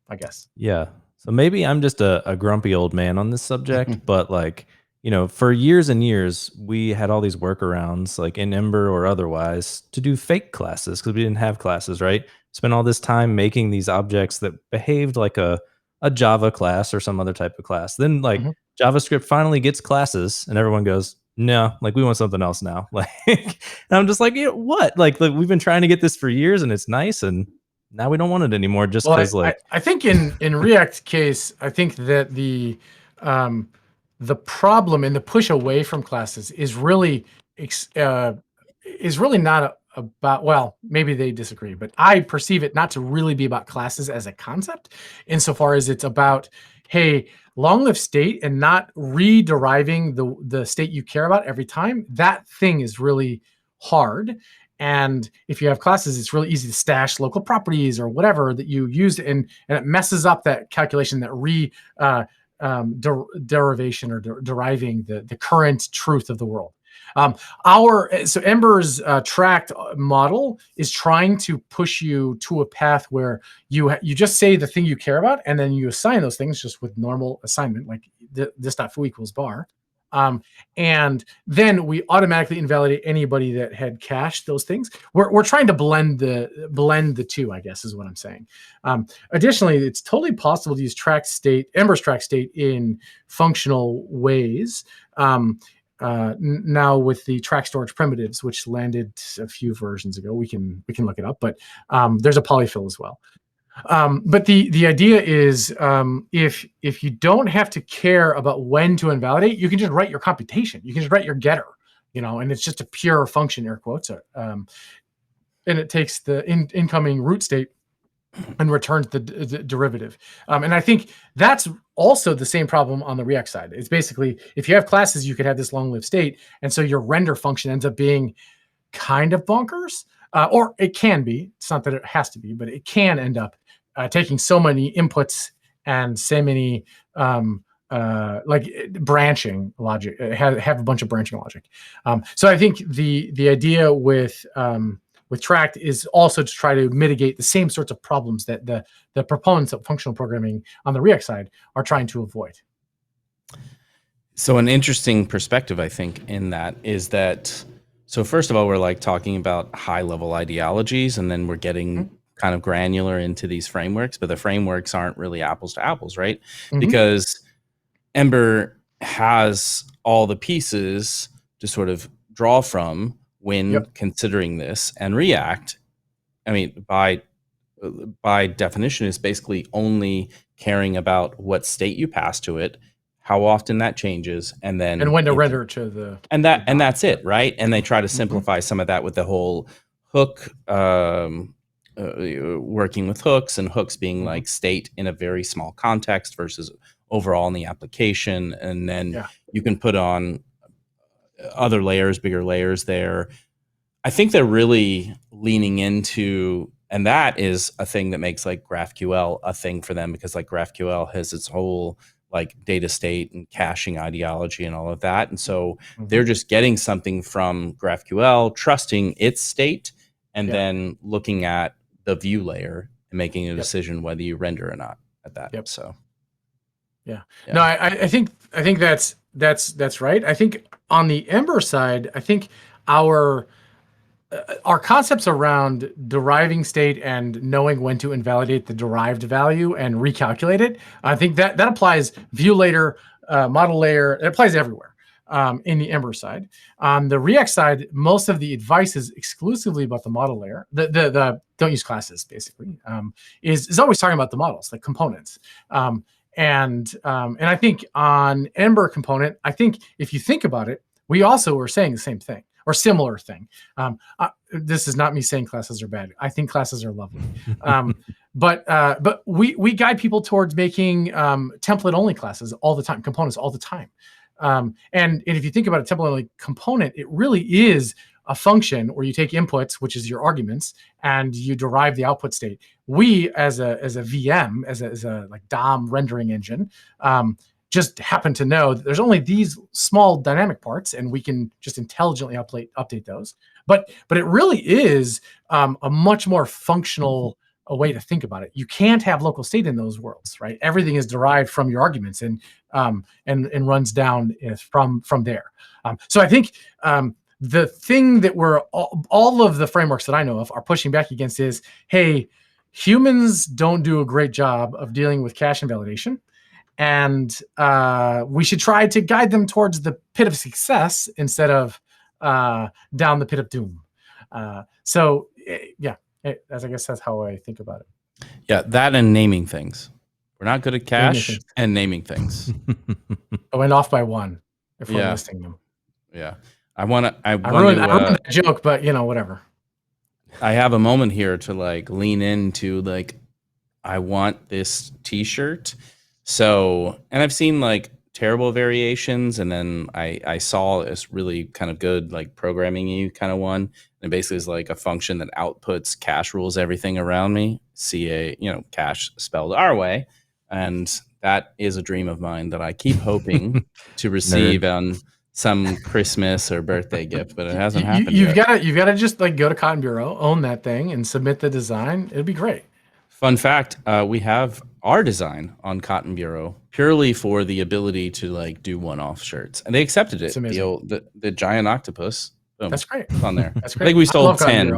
I guess. Yeah. So maybe I'm just a grumpy old man on this subject, but like, for years and years, we had all these workarounds, like in Ember or otherwise, to do fake classes because we didn't have classes, right? Spent all this time making these objects that behaved like a Java class or some other type of class. Then, like, JavaScript finally gets classes, and everyone goes, no, like we want something else now. Like, and I'm just like, what? Like, we've been trying to get this for years, and it's nice, and now we don't want it anymore just because I think in React case, I think that the problem and the push away from classes is really not about, well, maybe they disagree, but I perceive it not to really be about classes as a concept, insofar as it's about, hey, long-lived state and not re-deriving the state you care about every time. That thing is really hard. And if you have classes, it's really easy to stash local properties or whatever that you used, and it messes up that calculation, that derivation or deriving the current truth of the world. So Ember's tracked model is trying to push you to a path where you just say the thing you care about, and then you assign those things just with normal assignment, like this.foo equals bar. And then we automatically invalidate anybody that had cached those things. We're trying to blend the two, I guess, is what I'm saying. Additionally, it's totally possible to use Ember's track state in functional ways. Now with the track storage primitives, which landed a few versions ago, we can look it up, but there's a polyfill as well. But the idea is, if you don't have to care about when to invalidate, you can just write your computation. You can just write your getter, and it's just a pure function, air quotes, and it takes the incoming root state and returns the derivative. And I think that's also the same problem on the React side. It's basically, if you have classes, you could have this long-lived state, and so your render function ends up being kind of bonkers, or it can be. It's not that it has to be, but it can end up taking so many inputs and so many like branching logic, have a bunch of branching logic. So I think the idea with Tract is also to try to mitigate the same sorts of problems that the proponents of functional programming on the React side are trying to avoid. So an interesting perspective, I think, in that is that, so first of all, we're like talking about high level ideologies, and then we're getting kind of granular into these frameworks, but the frameworks aren't really apples to apples, right? Because Ember has all the pieces to sort of draw from when considering this, and React, I mean, by definition, is basically only caring about what state you pass to it, how often that changes, and when to render to the and that's it, right? And they try to simplify some of that with the whole hook, working with hooks, and hooks being like state in a very small context versus overall in the application, and then you can put on other layers, bigger layers there. I think they're really leaning into, and that is a thing that makes like GraphQL a thing for them, because like GraphQL has its whole like data state and caching ideology and all of that. And so they're just getting something from GraphQL, trusting its state, and then looking at the view layer and making a decision whether you render or not at that. So Yeah. Yeah. No, I think that's right. I think on the Ember side, I think our concepts around deriving state and knowing when to invalidate the derived value and recalculate it, I think that applies view layer, model layer. It applies everywhere in the Ember side. On the React side, most of the advice is exclusively about the model layer. The don't use classes basically is always talking about the models, the components. And I think on Ember component, I think if you think about it, we also were saying the same thing or similar thing. This is not me saying classes are bad. I think classes are lovely. But we guide people towards making template only classes all the time, components all the time. And if you think about a template only component, it really is a function where you take inputs, which is your arguments, and you derive the output state. We, as a VM, as a like DOM rendering engine, just happen to know that there's only these small dynamic parts, and we can just intelligently update those. But it really is a much more functional a way to think about it. You can't have local state in those worlds, right? Everything is derived from your arguments and runs down from there. So I think the thing that we're all of the frameworks that I know of are pushing back against is, hey, humans don't do a great job of dealing with cache invalidation. And we should try to guide them towards the pit of success instead of down the pit of doom. I guess that's how I think about it. Yeah, that and naming things. We're not good at cache and naming things. I went off by one if we're listing them. Yeah. I ruined that joke, but whatever. I have a moment here to like lean into like, I want this t-shirt. So, and I've seen like terrible variations, and then I saw this really kind of good like programming-y kind of one. And basically is like a function that outputs cache rules everything around me. Cache spelled our way. And that is a dream of mine that I keep hoping to receive on some Christmas or birthday gift, but it hasn't happened yet. You've got to just like go to Cotton Bureau, own that thing, and submit the design. It'd be great. Fun fact, we have our design on Cotton Bureau purely for the ability to like do one-off shirts, and they accepted it. The giant octubus. Boom, that's great. It's on there. That's great. I think we sold 10.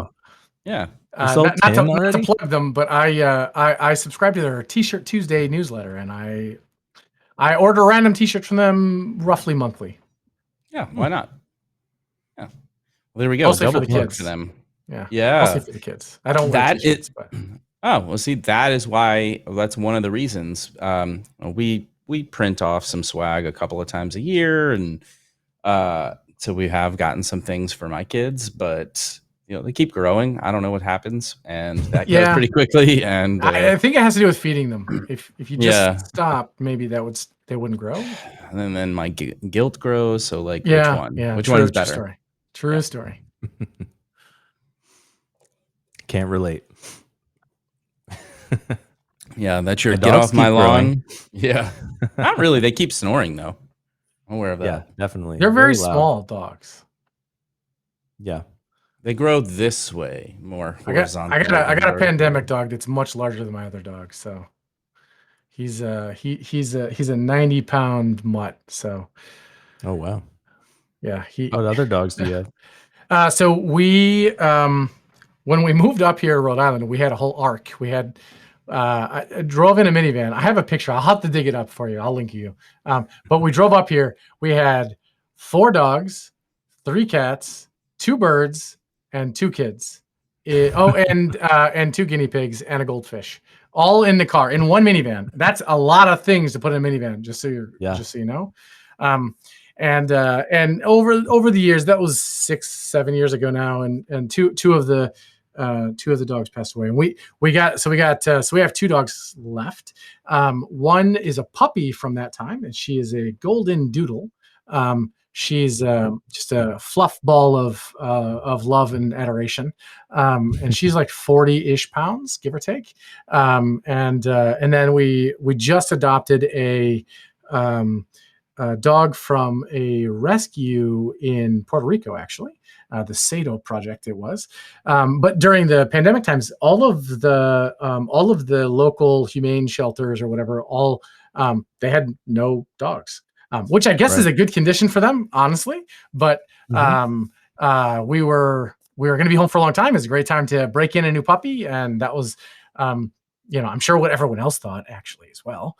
Yeah. Not to plug them, but I subscribe to their T-shirt Tuesday newsletter, and I order random T-shirts from them roughly monthly. Yeah, why not? Yeah. Well, there we go. Mostly Double for the plug kids. for them. Yeah. Mostly for the kids. I don't wear T-shirts, but. Oh, well, see, that is why. That's one of the reasons. We print off some swag a couple of times a year, and so we have gotten some things for my kids, but they keep growing. I don't know what happens, and that goes pretty quickly. And I think it has to do with feeding them. If you just stop, maybe they wouldn't grow. And then my guilt grows. So like, which one? Which one is better? True story. Can't relate. Yeah, that's your get off my lawn. Yeah, not really. They keep snoring though. I'm aware of that. Yeah, definitely. They're very small dogs. Yeah, they grow this way more horizontal. I got a pandemic dog that's much larger than my other dog. So he's a 90-pound mutt. So. Oh wow. Yeah. What other dogs do you have? So we when we moved up here to Rhode Island, we had a whole arc. We had I drove in a minivan. I have a picture. I'll have to dig it up for you. I'll link you. But we drove up here. We had 4 dogs, 3 cats, 2 birds, and 2 kids. And 2 guinea pigs and a goldfish, all in the car in one minivan. That's a lot of things to put in a minivan. Just so you know. And over the years, that was 6-7 years ago now, and two of the dogs passed away, and we have 2 dogs left. One is a puppy from that time, and she is a golden doodle. She's just a fluff ball of love and adoration, and she's like 40-ish pounds, give or take. And then we just adopted a dog from a rescue in Puerto Rico, actually. The Sado project it was. But during the pandemic times, all of the local humane shelters or whatever, they had no dogs, which I guess is a good condition for them, honestly. But we were going to be home for a long time. It was a great time to break in a new puppy, and that was, I'm sure what everyone else thought actually as well.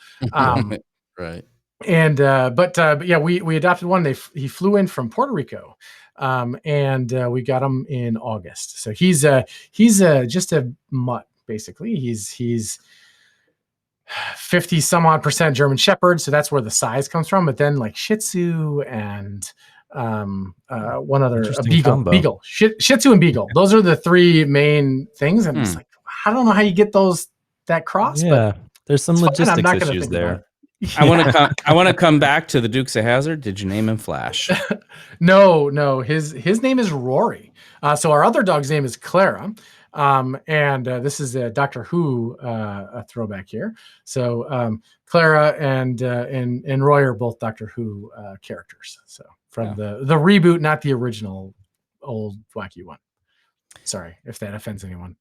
Right. And but yeah, we adopted one. He flew in from Puerto Rico, and we got him in August. So he's just a mutt basically. He's 50 some odd % German Shepherd, so that's where the size comes from. But then like Shih Tzu and one other, a Beagle, Shih Tzu and Beagle. Those are the three main things. And it's like, I don't know how you get that cross. Yeah, but there's some logistics issues there. I want to come back to the Dukes of Hazzard. Did you name him Flash? No. His name is Rory. So our other dog's name is Clara. And this is a Doctor Who a throwback here. So Clara and Roy are both Doctor Who characters. So from the reboot, not the original old wacky one. Sorry if that offends anyone.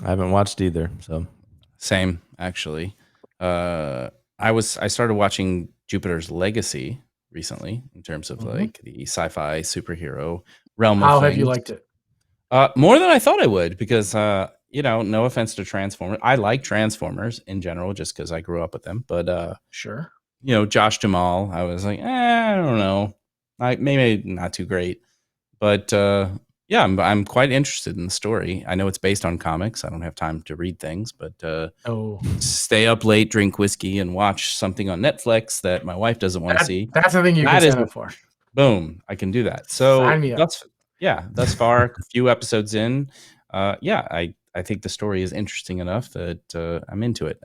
I haven't watched either. So same actually. I started watching Jupiter's Legacy recently in terms of like the sci-fi superhero realm of things. How have you liked it? More than I thought I would, because no offense to Transformers. I like Transformers in general just because I grew up with them. But sure. Josh Jamal, I was like, I don't know. Maybe not too great. But I'm quite interested in the story. I know it's based on comics. I don't have time to read things, but stay up late, drink whiskey, and watch something on Netflix that my wife doesn't want to see. That's the thing you can sign up for. Boom, I can do that. So sign me up. Thus far, a few episodes in, I think the story is interesting enough that I'm into it.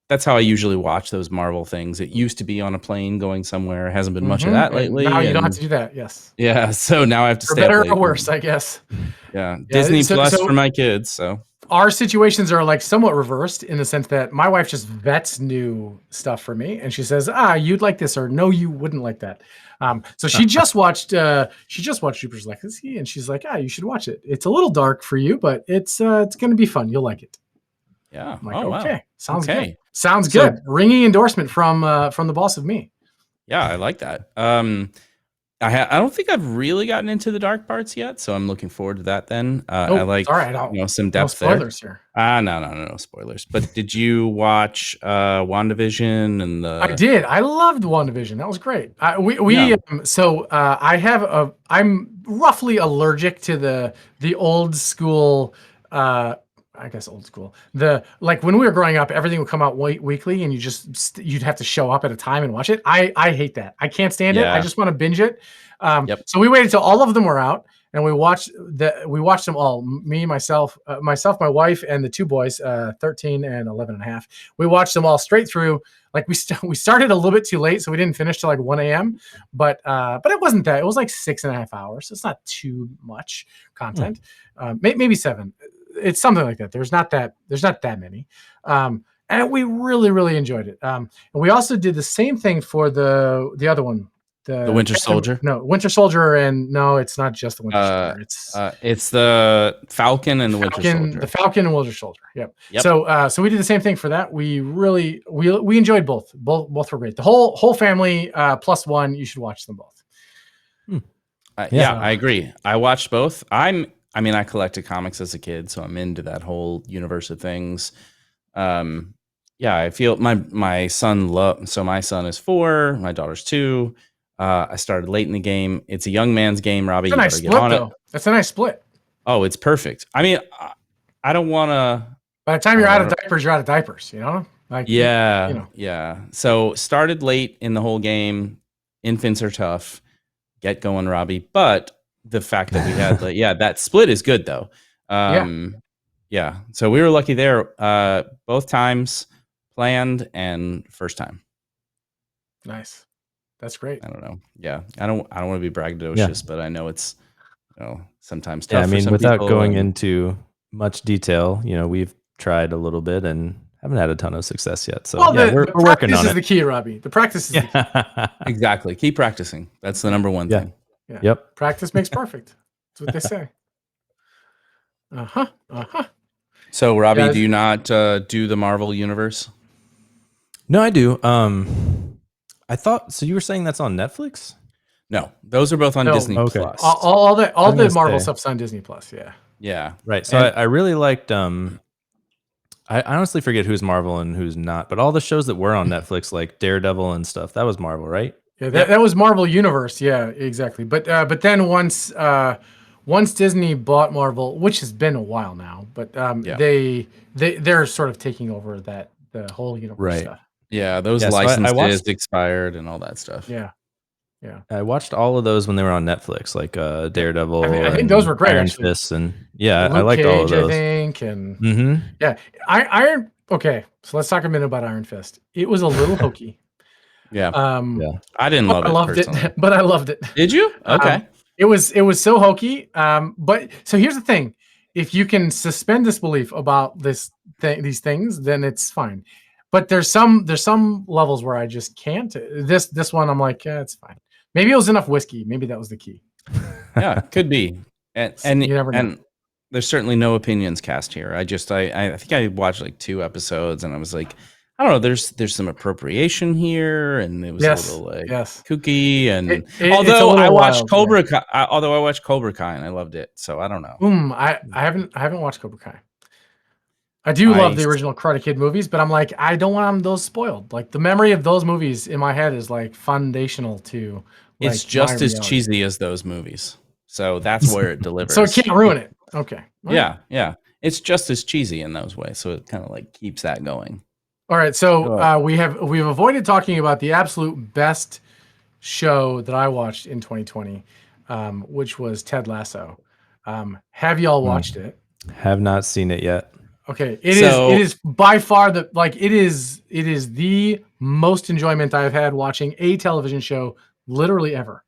That's how I usually watch those Marvel things. It used to be on a plane going somewhere. Hasn't been much of that lately. Now you don't have to do that. Yes. Yeah. So now I have to stay better up late. or worse, I guess. Yeah. Disney Plus for my kids. So our situations are like somewhat reversed in the sense that my wife just vets new stuff for me, and she says, you'd like this, or no, you wouldn't like that. So she just watched Jupiter's Legacy, and she's like, you should watch it. It's a little dark for you, but it's going to be fun. You'll like it. Yeah. I'm like, okay. Wow. Sounds okay. Good. Sounds good. Ringing endorsement from the boss of me. Yeah, I like that. I don't think I've really gotten into the dark parts yet, so I'm looking forward to that. Then I like some depth there. Spoilers here. No spoilers. But did you watch WandaVision and the? I did. I loved WandaVision. That was great. I'm roughly allergic to the old school. I guess old school. When we were growing up, everything would come out weekly, and you'd have to show up at a time and watch it. I hate that. I can't stand it. I just want to binge it. So we waited till all of them were out, and we watched them all. Me, myself, my wife, and the two boys, 13 and 11 and a half. We watched them all straight through. Like we started a little bit too late, so we didn't finish till like 1 a.m. But it wasn't that. It was like 6.5 hours. So it's not too much content. Maybe 7. It's something like that. There's not that many. And we really, really enjoyed it. And we also did the same thing for the other one. The Winter Soldier? No, Winter Soldier, and no, it's not just the Winter Soldier. It's the Falcon and the Winter Soldier. The Falcon and Winter Soldier. Yep. So we did the same thing for that. We really we enjoyed both. Both were great. The whole family plus one. You should watch them both. I agree. I watched both. I collected comics as a kid, so I'm into that whole universe of things. I feel my son so my son is 4, my daughter's 2. I started late in the game. It's a young man's game, Robbie. That's a nice split, though. That's a nice split. Oh, it's perfect. I don't want to. By the time you're out of diapers, you're out of diapers. You know, yeah. So started late in the whole game. Infants are tough. Get going, Robbie. But the fact that we had that split is good though. So we were lucky there. Both times planned and first time. Nice. That's great. I don't know. Yeah. I don't want to be braggadocious, but I know it's sometimes tough. Without going into much detail, we've tried a little bit and haven't had a ton of success yet. So Well, yeah, the we're working practice on is it. the key, Robbie. The practice is the key. Yeah. Exactly. Keep practicing. That's the number one Yeah. thing. Yeah. Yep. Practice makes perfect. That's what they say. Uh-huh. So, Robbie, Guys- do you not do the Marvel universe? No, I do. I thought so. You were saying that's on Netflix? No, those are both on No. Disney Okay. Plus. All I the was gonna Marvel say. stuff's on Disney Plus. Yeah. Yeah. Right. So And- I really liked. I honestly forget who's Marvel and who's not, but all the shows that were on Netflix, like Daredevil and stuff, that was Marvel, right? Yeah, that was Marvel Universe. Yeah, exactly. But then once Disney bought Marvel, which has been a while now, but they're sort of taking over the whole universe Right. stuff. Yeah, those Yeah, so I licenses watched- expired and all that stuff. Yeah. I watched all of those when they were on Netflix, like Daredevil. I think and those were great, Iron actually. Fist, and yeah, I Luke liked all of Cage, I those. think, and Mm-hmm. yeah, Iron. Okay, so let's talk a minute about Iron Fist. It was a little hokey. Yeah. Yeah. I didn't love I it. loved personally. it, but I loved it. Did you? Okay. It was so hokey. But so here's the thing: if you can suspend disbelief about these things, then it's fine. But there's some levels where I just can't. This one, I'm like, yeah, it's fine. Maybe it was enough whiskey. Maybe that was the key. Yeah, could be. And You never know. and there's certainly no opinions cast here. I think I watched like 2 episodes and I was like, I don't know, there's some appropriation here and it was a little like kooky and it's a although little I watched wild, Cobra Kai, although I watched Cobra Kai and I loved it. So I don't know. I haven't watched Cobra Kai. I do love the original Karate Kid movies, but I'm like, I don't want those spoiled. Like the memory of those movies in my head is like foundational to. Like, it's just as reality. cheesy as those movies. So that's where it delivers. So it can't ruin it. Okay. All Yeah, right. yeah. It's just as cheesy in those ways. So it kind of like keeps that going. All right. So we've avoided talking about the absolute best show that I watched in 2020, which was Ted Lasso. Have y'all watched it? Have not seen it yet. Okay, it is by far it is the most enjoyment I've had watching a television show literally ever.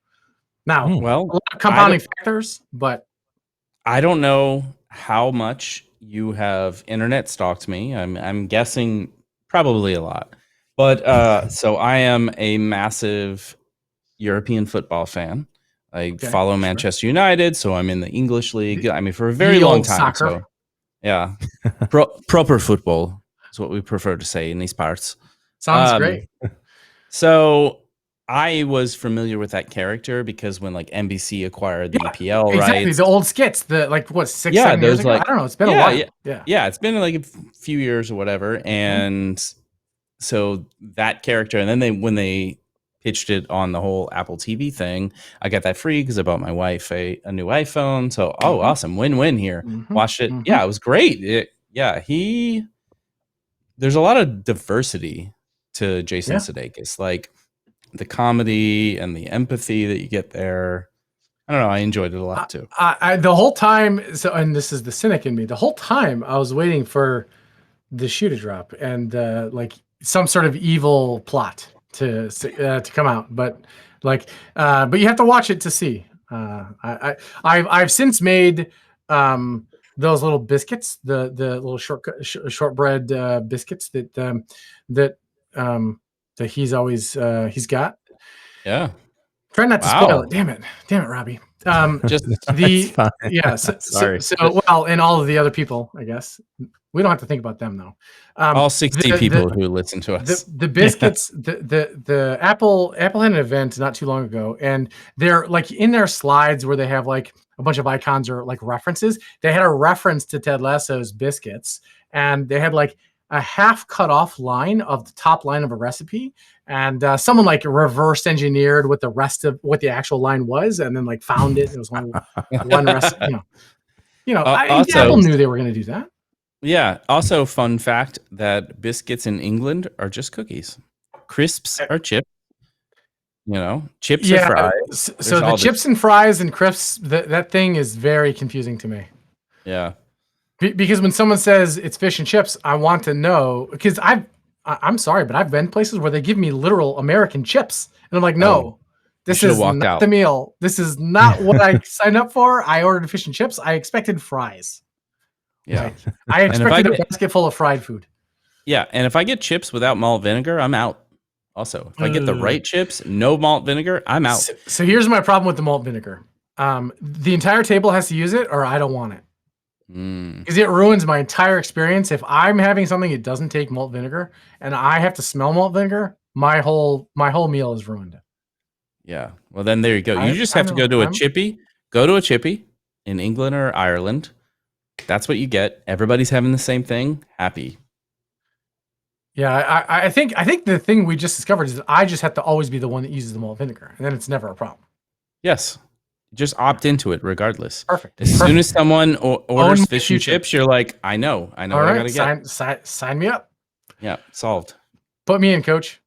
Now, well, a lot of compounding factors, but I don't know how much you have internet stalked me. I'm guessing probably a lot. But so I am a massive European football fan. I follow Manchester United, so I'm in the English league. I mean, for a very long time. Soccer. So, yeah, proper football is what we prefer to say in these parts. Sounds great. So I was familiar with that character because when like NBC acquired the EPL, exactly, rights, the old skits, the like what 6-7 years ago. I don't know. It's been a while. Yeah, it's been like a few years or whatever, and so that character, and then when they pitched it on the whole Apple TV thing, I got that free because I bought my wife a new iPhone. So awesome, win-win here. Watched it. Yeah, it was great. There's a lot of diversity to Jason Sudeikis, like the comedy and the empathy that you get there. I don't know. I enjoyed it a lot too. I the whole time. So, and this is the cynic in me. The whole time I was waiting for the shoe to drop and like some sort of evil plot to come out, but but you have to watch it to see. I've since made those little biscuits, the little shortbread biscuits that he's got. Yeah. Try not to spoil it. Damn it, Robbie. Just Sorry. So well, and all of the other people, I guess. We don't have to think about them though. All 60 people who listen to us. The biscuits, the Apple had an event not too long ago, and they're like in their slides where they have like a bunch of icons or like references. They had a reference to Ted Lasso's biscuits, and they had like a half cut off line of the top line of a recipe, and someone like reverse engineered what the rest of what the actual line was, and then like found it. It was one recipe. Apple knew they were going to do that. Yeah. Also, fun fact that biscuits in England are just cookies. Crisps are chips. Chips are fries. So the chips and fries and crisps, that thing is very confusing to me. Yeah. Because when someone says it's fish and chips, I want to know, because I'm sorry, but I've been places where they give me literal American chips. And I'm like, no, this is not the meal. This is not what I signed up for. I ordered fish and chips. I expected fries. Yeah. I expected a basket full of fried food. Yeah, and if I get chips without malt vinegar, I'm out. Also, if I get the right chips, no malt vinegar, I'm out. So here's my problem with the malt vinegar. The entire table has to use it, or I don't want it. Because it ruins my entire experience. If I'm having something that doesn't take malt vinegar and I have to smell malt vinegar, my whole meal is ruined. Yeah. Well, then there you go. You just have to go to a chippy. Go to a chippy in England or Ireland. That's what you get. Everybody's having the same thing. Happy. Yeah, I think the thing we just discovered is that I just have to always be the one that uses the malt vinegar, and then it's never a problem. Yes. Just opt into it regardless. Perfect. As soon as someone orders fish and chips, you're like, I know All what I right, gotta get. sign me up. Yeah, solved. Put me in, coach.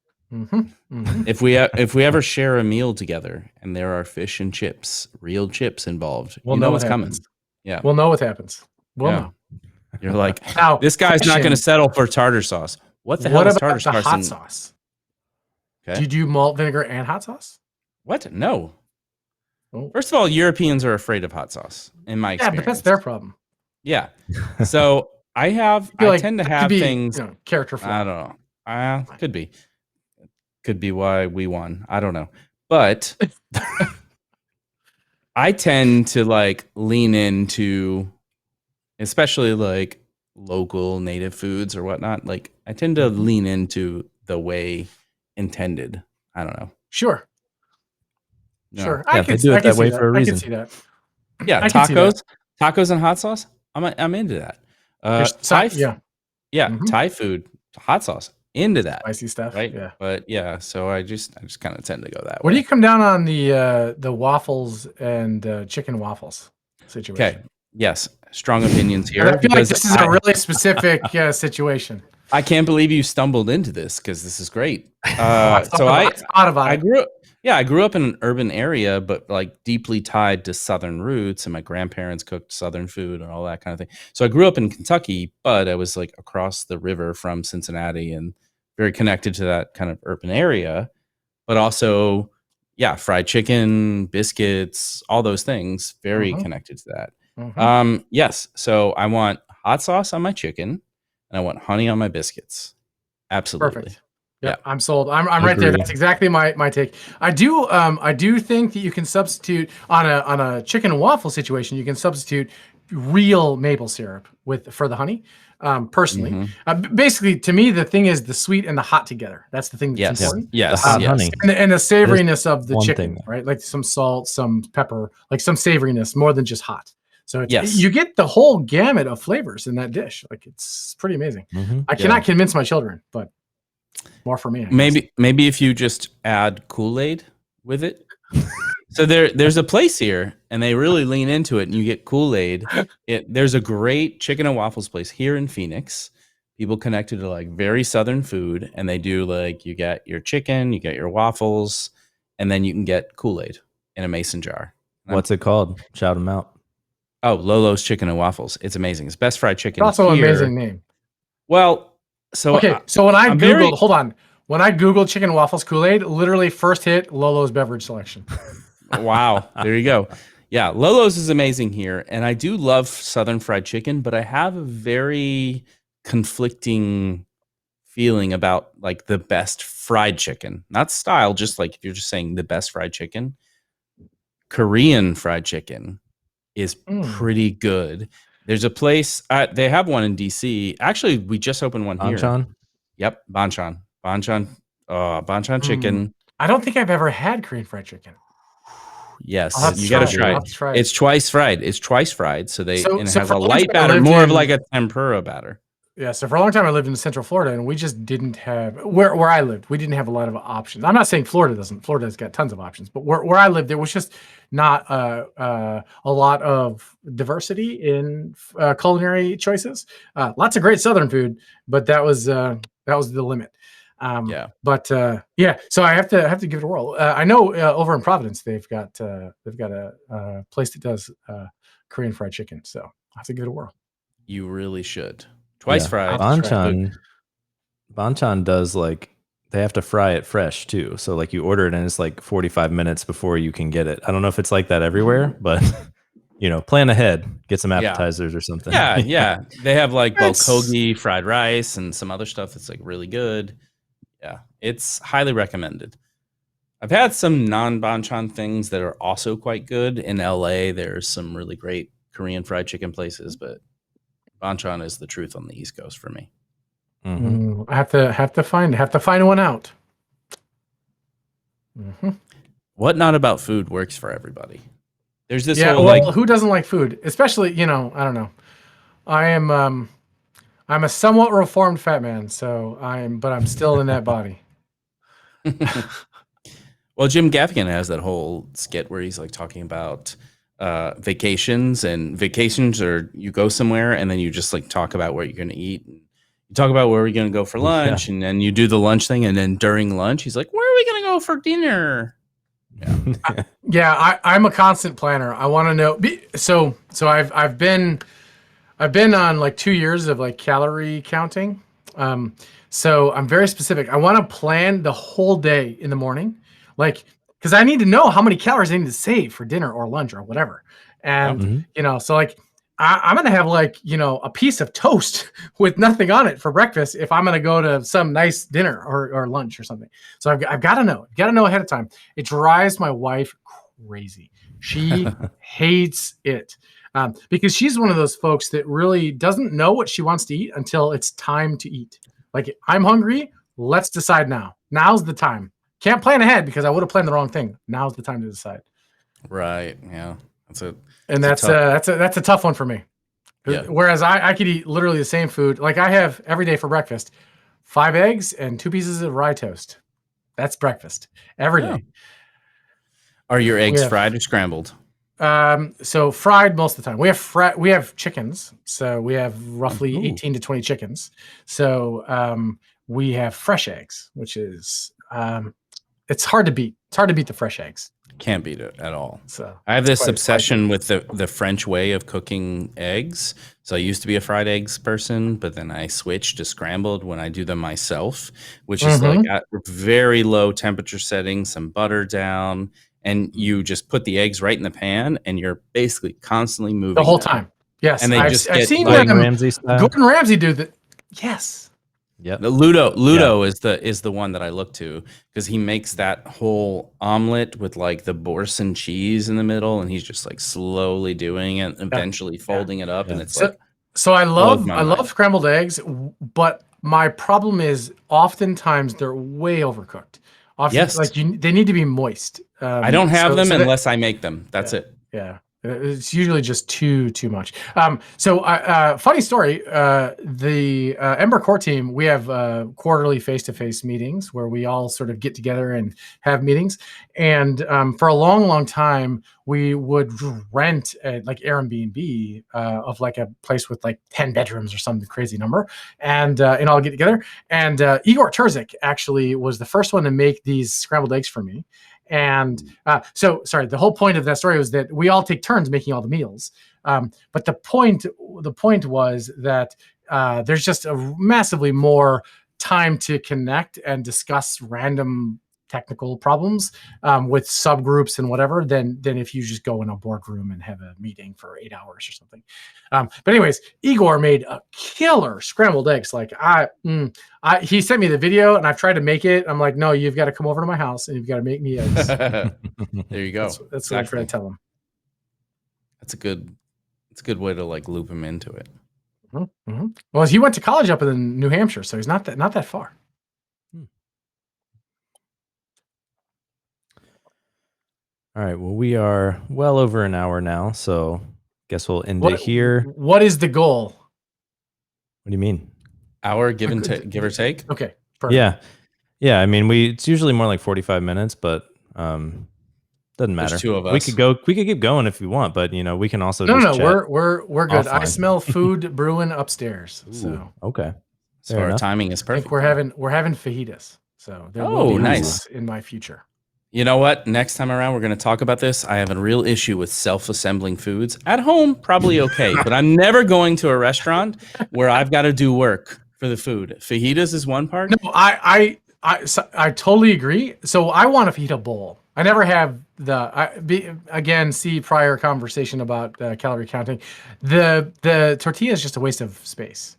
If we ever share a meal together and there are fish and chips, real chips involved, We'll you know what's what coming. happens. Yeah. We'll know what happens. We'll Yeah. know. You're like, Now, this guy's not going to question. settle for tartar sauce. What the hell is tartar about the sauce? hot sauce? Okay. Do you do malt vinegar and hot sauce? What? No. Oh. First of all, Europeans are afraid of hot sauce, in my experience. Yeah, but that's their problem. Yeah. So I tend to have things. Character flaw. I don't know. Could be why we won. I don't know. But I tend to like lean into, especially like local native foods or whatnot. Like I tend to lean into the way intended. I don't know. Sure. No. Sure. Yeah, they do it that way for a reason. I can see that. Yeah, tacos and hot sauce. I'm into that. Thai food, hot sauce, into that. Spicy stuff, right? yeah. But yeah, so I just kind of tend to go that way. Where do you come down on the waffles and chicken waffles situation? Okay. Yes, strong opinions here. I feel like this is a really specific situation. I can't believe you stumbled into this because this is great. I grew up in an urban area, but like deeply tied to Southern roots, and my grandparents cooked Southern food and all that kind of thing. So I grew up in Kentucky, but I was like across the river from Cincinnati and very connected to that kind of urban area. But also, yeah, fried chicken, biscuits, all those things, very connected to that. Yes. So I want hot sauce on my chicken, and I want honey on my biscuits. Absolutely. Perfect. Yeah, I'm sold. I'm right there. That's exactly my take. I do think that you can substitute on a chicken and waffle situation. You can substitute real maple syrup for the honey. Personally, basically, to me, the thing is the sweet and the hot together. That's the thing that's important. Yes. Honey. And the savoriness of the chicken, right? Like some salt, some pepper, like some savoriness more than just hot. So you get the whole gamut of flavors in that dish. Like it's pretty amazing. I cannot convince my children, but more for me. Maybe if you just add Kool-Aid with it. So there's a place here, and they really lean into it, and you get Kool-Aid. There's a great chicken and waffles place here in Phoenix. People connected to like very Southern food, and they do like you get your chicken, you get your waffles, and then you can get Kool-Aid in a mason jar. What's it called? Shout them out. Oh, Lolo's Chicken and Waffles. It's amazing. It's best fried chicken. It's also an amazing name. Well, so when I Googled chicken and waffles Kool-Aid, literally first hit Lolo's beverage selection. Wow, there you go. Yeah, Lolo's is amazing here, and I do love Southern fried chicken, but I have a very conflicting feeling about like the best fried chicken, not style, just like if you're just saying the best fried chicken. Korean fried chicken is pretty good. There's a place they have one in DC. Actually, we just opened one here. Banchan? Yep, Banchan chicken. I don't think I've ever had Korean fried chicken. Yes, you got to try it. It's twice fried. So it has a light batter, more of like a tempura batter. Yeah, so for a long time I lived in Central Florida, and we just didn't have where I lived. We didn't have a lot of options. I'm not saying Florida doesn't. Florida's got tons of options, but where I lived, there was just not a lot of diversity in culinary choices. Lots of great Southern food, but that was the limit. So I have to give it a whirl. I know over in Providence they've got a place that does Korean fried chicken, so I have to give it a whirl. You really should. Twice fried. Banchan does like they have to fry it fresh too. So like you order it and it's like 45 minutes before you can get it. I don't know if it's like that everywhere, but plan ahead, get some Yeah. appetizers or something. Yeah. They have like It's- bulgogi fried rice and some other stuff that's like really good. Yeah, it's highly recommended. I've had some non-banchan things that are also quite good. In LA, there's some really great Korean fried chicken places, but banchan is the truth on the East Coast for me. Mhm. I have to find one out. What not about food works for everybody. There's this Yeah, whole well, like who doesn't like food? Especially, I don't know. I'm a somewhat reformed fat man, but I'm still in that body. well, Jim Gaffigan has that whole skit where he's like talking about vacations, and vacations are you go somewhere and then you just like talk about what you're going to eat. And you talk about where we're going to go for lunch, and then you do the lunch thing, and then during lunch, he's like, "Where are we going to go for dinner?" Yeah, I'm a constant planner. I want to know. So I've been on like 2 years of like calorie counting. So I'm very specific. I want to plan the whole day in the morning, like because I need to know how many calories I need to save for dinner or lunch or whatever. And so like I'm gonna have like a piece of toast with nothing on it for breakfast if I'm gonna go to some nice dinner or lunch or something. So I've got to know ahead of time. It drives my wife crazy. She hates it. Because she's one of those folks that really doesn't know what she wants to eat until it's time to eat. Like, I'm hungry. Let's decide now. Now's the time. Can't plan ahead because I would have planned the wrong thing. Now's the time to decide. Right. Yeah. That's a tough one for me. Yeah. Whereas I could eat literally the same food. Like I have every day for breakfast, 5 eggs and 2 pieces of rye toast. That's breakfast every day. Are your eggs fried or scrambled? So fried most of the time. We have chickens, so we have roughly 18 to 20 chickens. So we have fresh eggs, which is it's hard to beat. It's hard to beat the fresh eggs. Can't beat it at all. So I have this obsession with the French way of cooking eggs. So I used to be a fried eggs person, but then I switched to scrambled when I do them myself, which is like at very low temperature settings, some butter down, and you just put the eggs right in the pan, and you're basically constantly moving the whole them. time. Yes, And they I've seen Gordon Ramsay style. Gordon Ramsay do that. Yes. Yep. Ludo is the one that I look to because he makes that whole omelet with like the Boursin cheese in the middle, and he's just like slowly doing it, eventually folding it up, and it's so I love scrambled eggs, but my problem is oftentimes they're way overcooked. They need to be moist. I don't have them unless I make them. That's it. Yeah. It's usually just too much. Funny story. The Ember Core Team, we have quarterly face-to-face meetings where we all sort of get together and have meetings. And for a long time, we would rent like Airbnb of like a place with like 10 bedrooms or some crazy number, and all get together. And Igor Terzik actually was the first one to make these scrambled eggs for me. And the whole point of that story was that we all take turns making all the meals. But the point was that there's just a massively more time to connect and discuss random technical problems with subgroups and whatever than if you just go in a boardroom and have a meeting for 8 hours or something. But anyways, Igor made a killer scrambled eggs. Like he sent me the video and I've tried to make it. I'm like, no, you've got to come over to my house and you've got to make me eggs. There you go. That's what I'm trying to tell him. That's a good way to like loop him into it. Well, he went to college up in New Hampshire, so he's not that far. All right. Well, we are well over an hour now, so guess we'll end it here. What is the goal? What do you mean? Hour give or take? Okay. Perfect. Yeah. I mean, it's usually more like 45 minutes, but doesn't matter. There's two of us. We could keep going if you want, but we can also no. chat We're good. offline. I smell food brewing upstairs. So okay. So our timing is perfect. I think we're having fajitas. So there will be nice in my future. You know what? Next time around, we're going to talk about this. I have a real issue with self-assembling foods. At home, probably okay, but I'm never going to a restaurant where I've got to do work for the food. Fajitas is one part. No, I totally agree. So I want a fajita bowl. I never have again, see prior conversation about calorie counting. The tortilla is just a waste of space.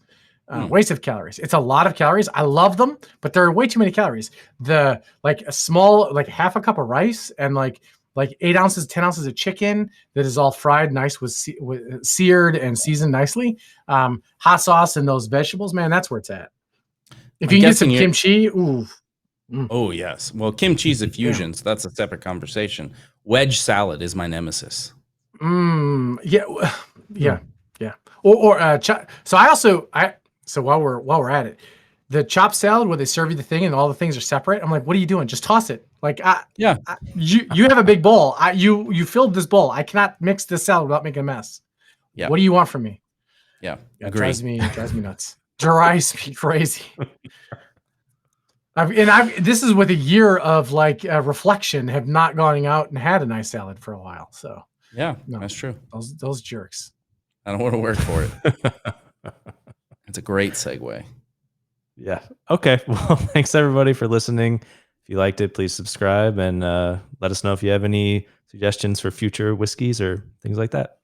Waste of calories. It's a lot of calories. I love them, but there are way too many calories. Like a small, like half a cup of rice and like 8 ounces, 10 ounces of chicken that is all fried nice with seared and seasoned nicely. Hot sauce and those vegetables, man, that's where it's at. If you can get some kimchi, ooh. Oh yes. Well, kimchi's a fusion, so that's a separate conversation. Wedge salad is my nemesis. Yeah. Or so while we're at it, the chopped salad where they serve you the thing and all the things are separate. I'm like, what are you doing? Just toss it. Like, you have a big bowl. You filled this bowl. I cannot mix this salad without making a mess. Yeah. What do you want from me? Yeah. It drives me nuts. Drives me crazy. This is with a year of like reflection, have not gone out and had a nice salad for a while. So yeah, that's true. Those jerks. I don't want to work for it. It's a great segue. Yeah. Okay. Well, thanks everybody for listening. If you liked it, please subscribe and let us know if you have any suggestions for future whiskeys or things like that.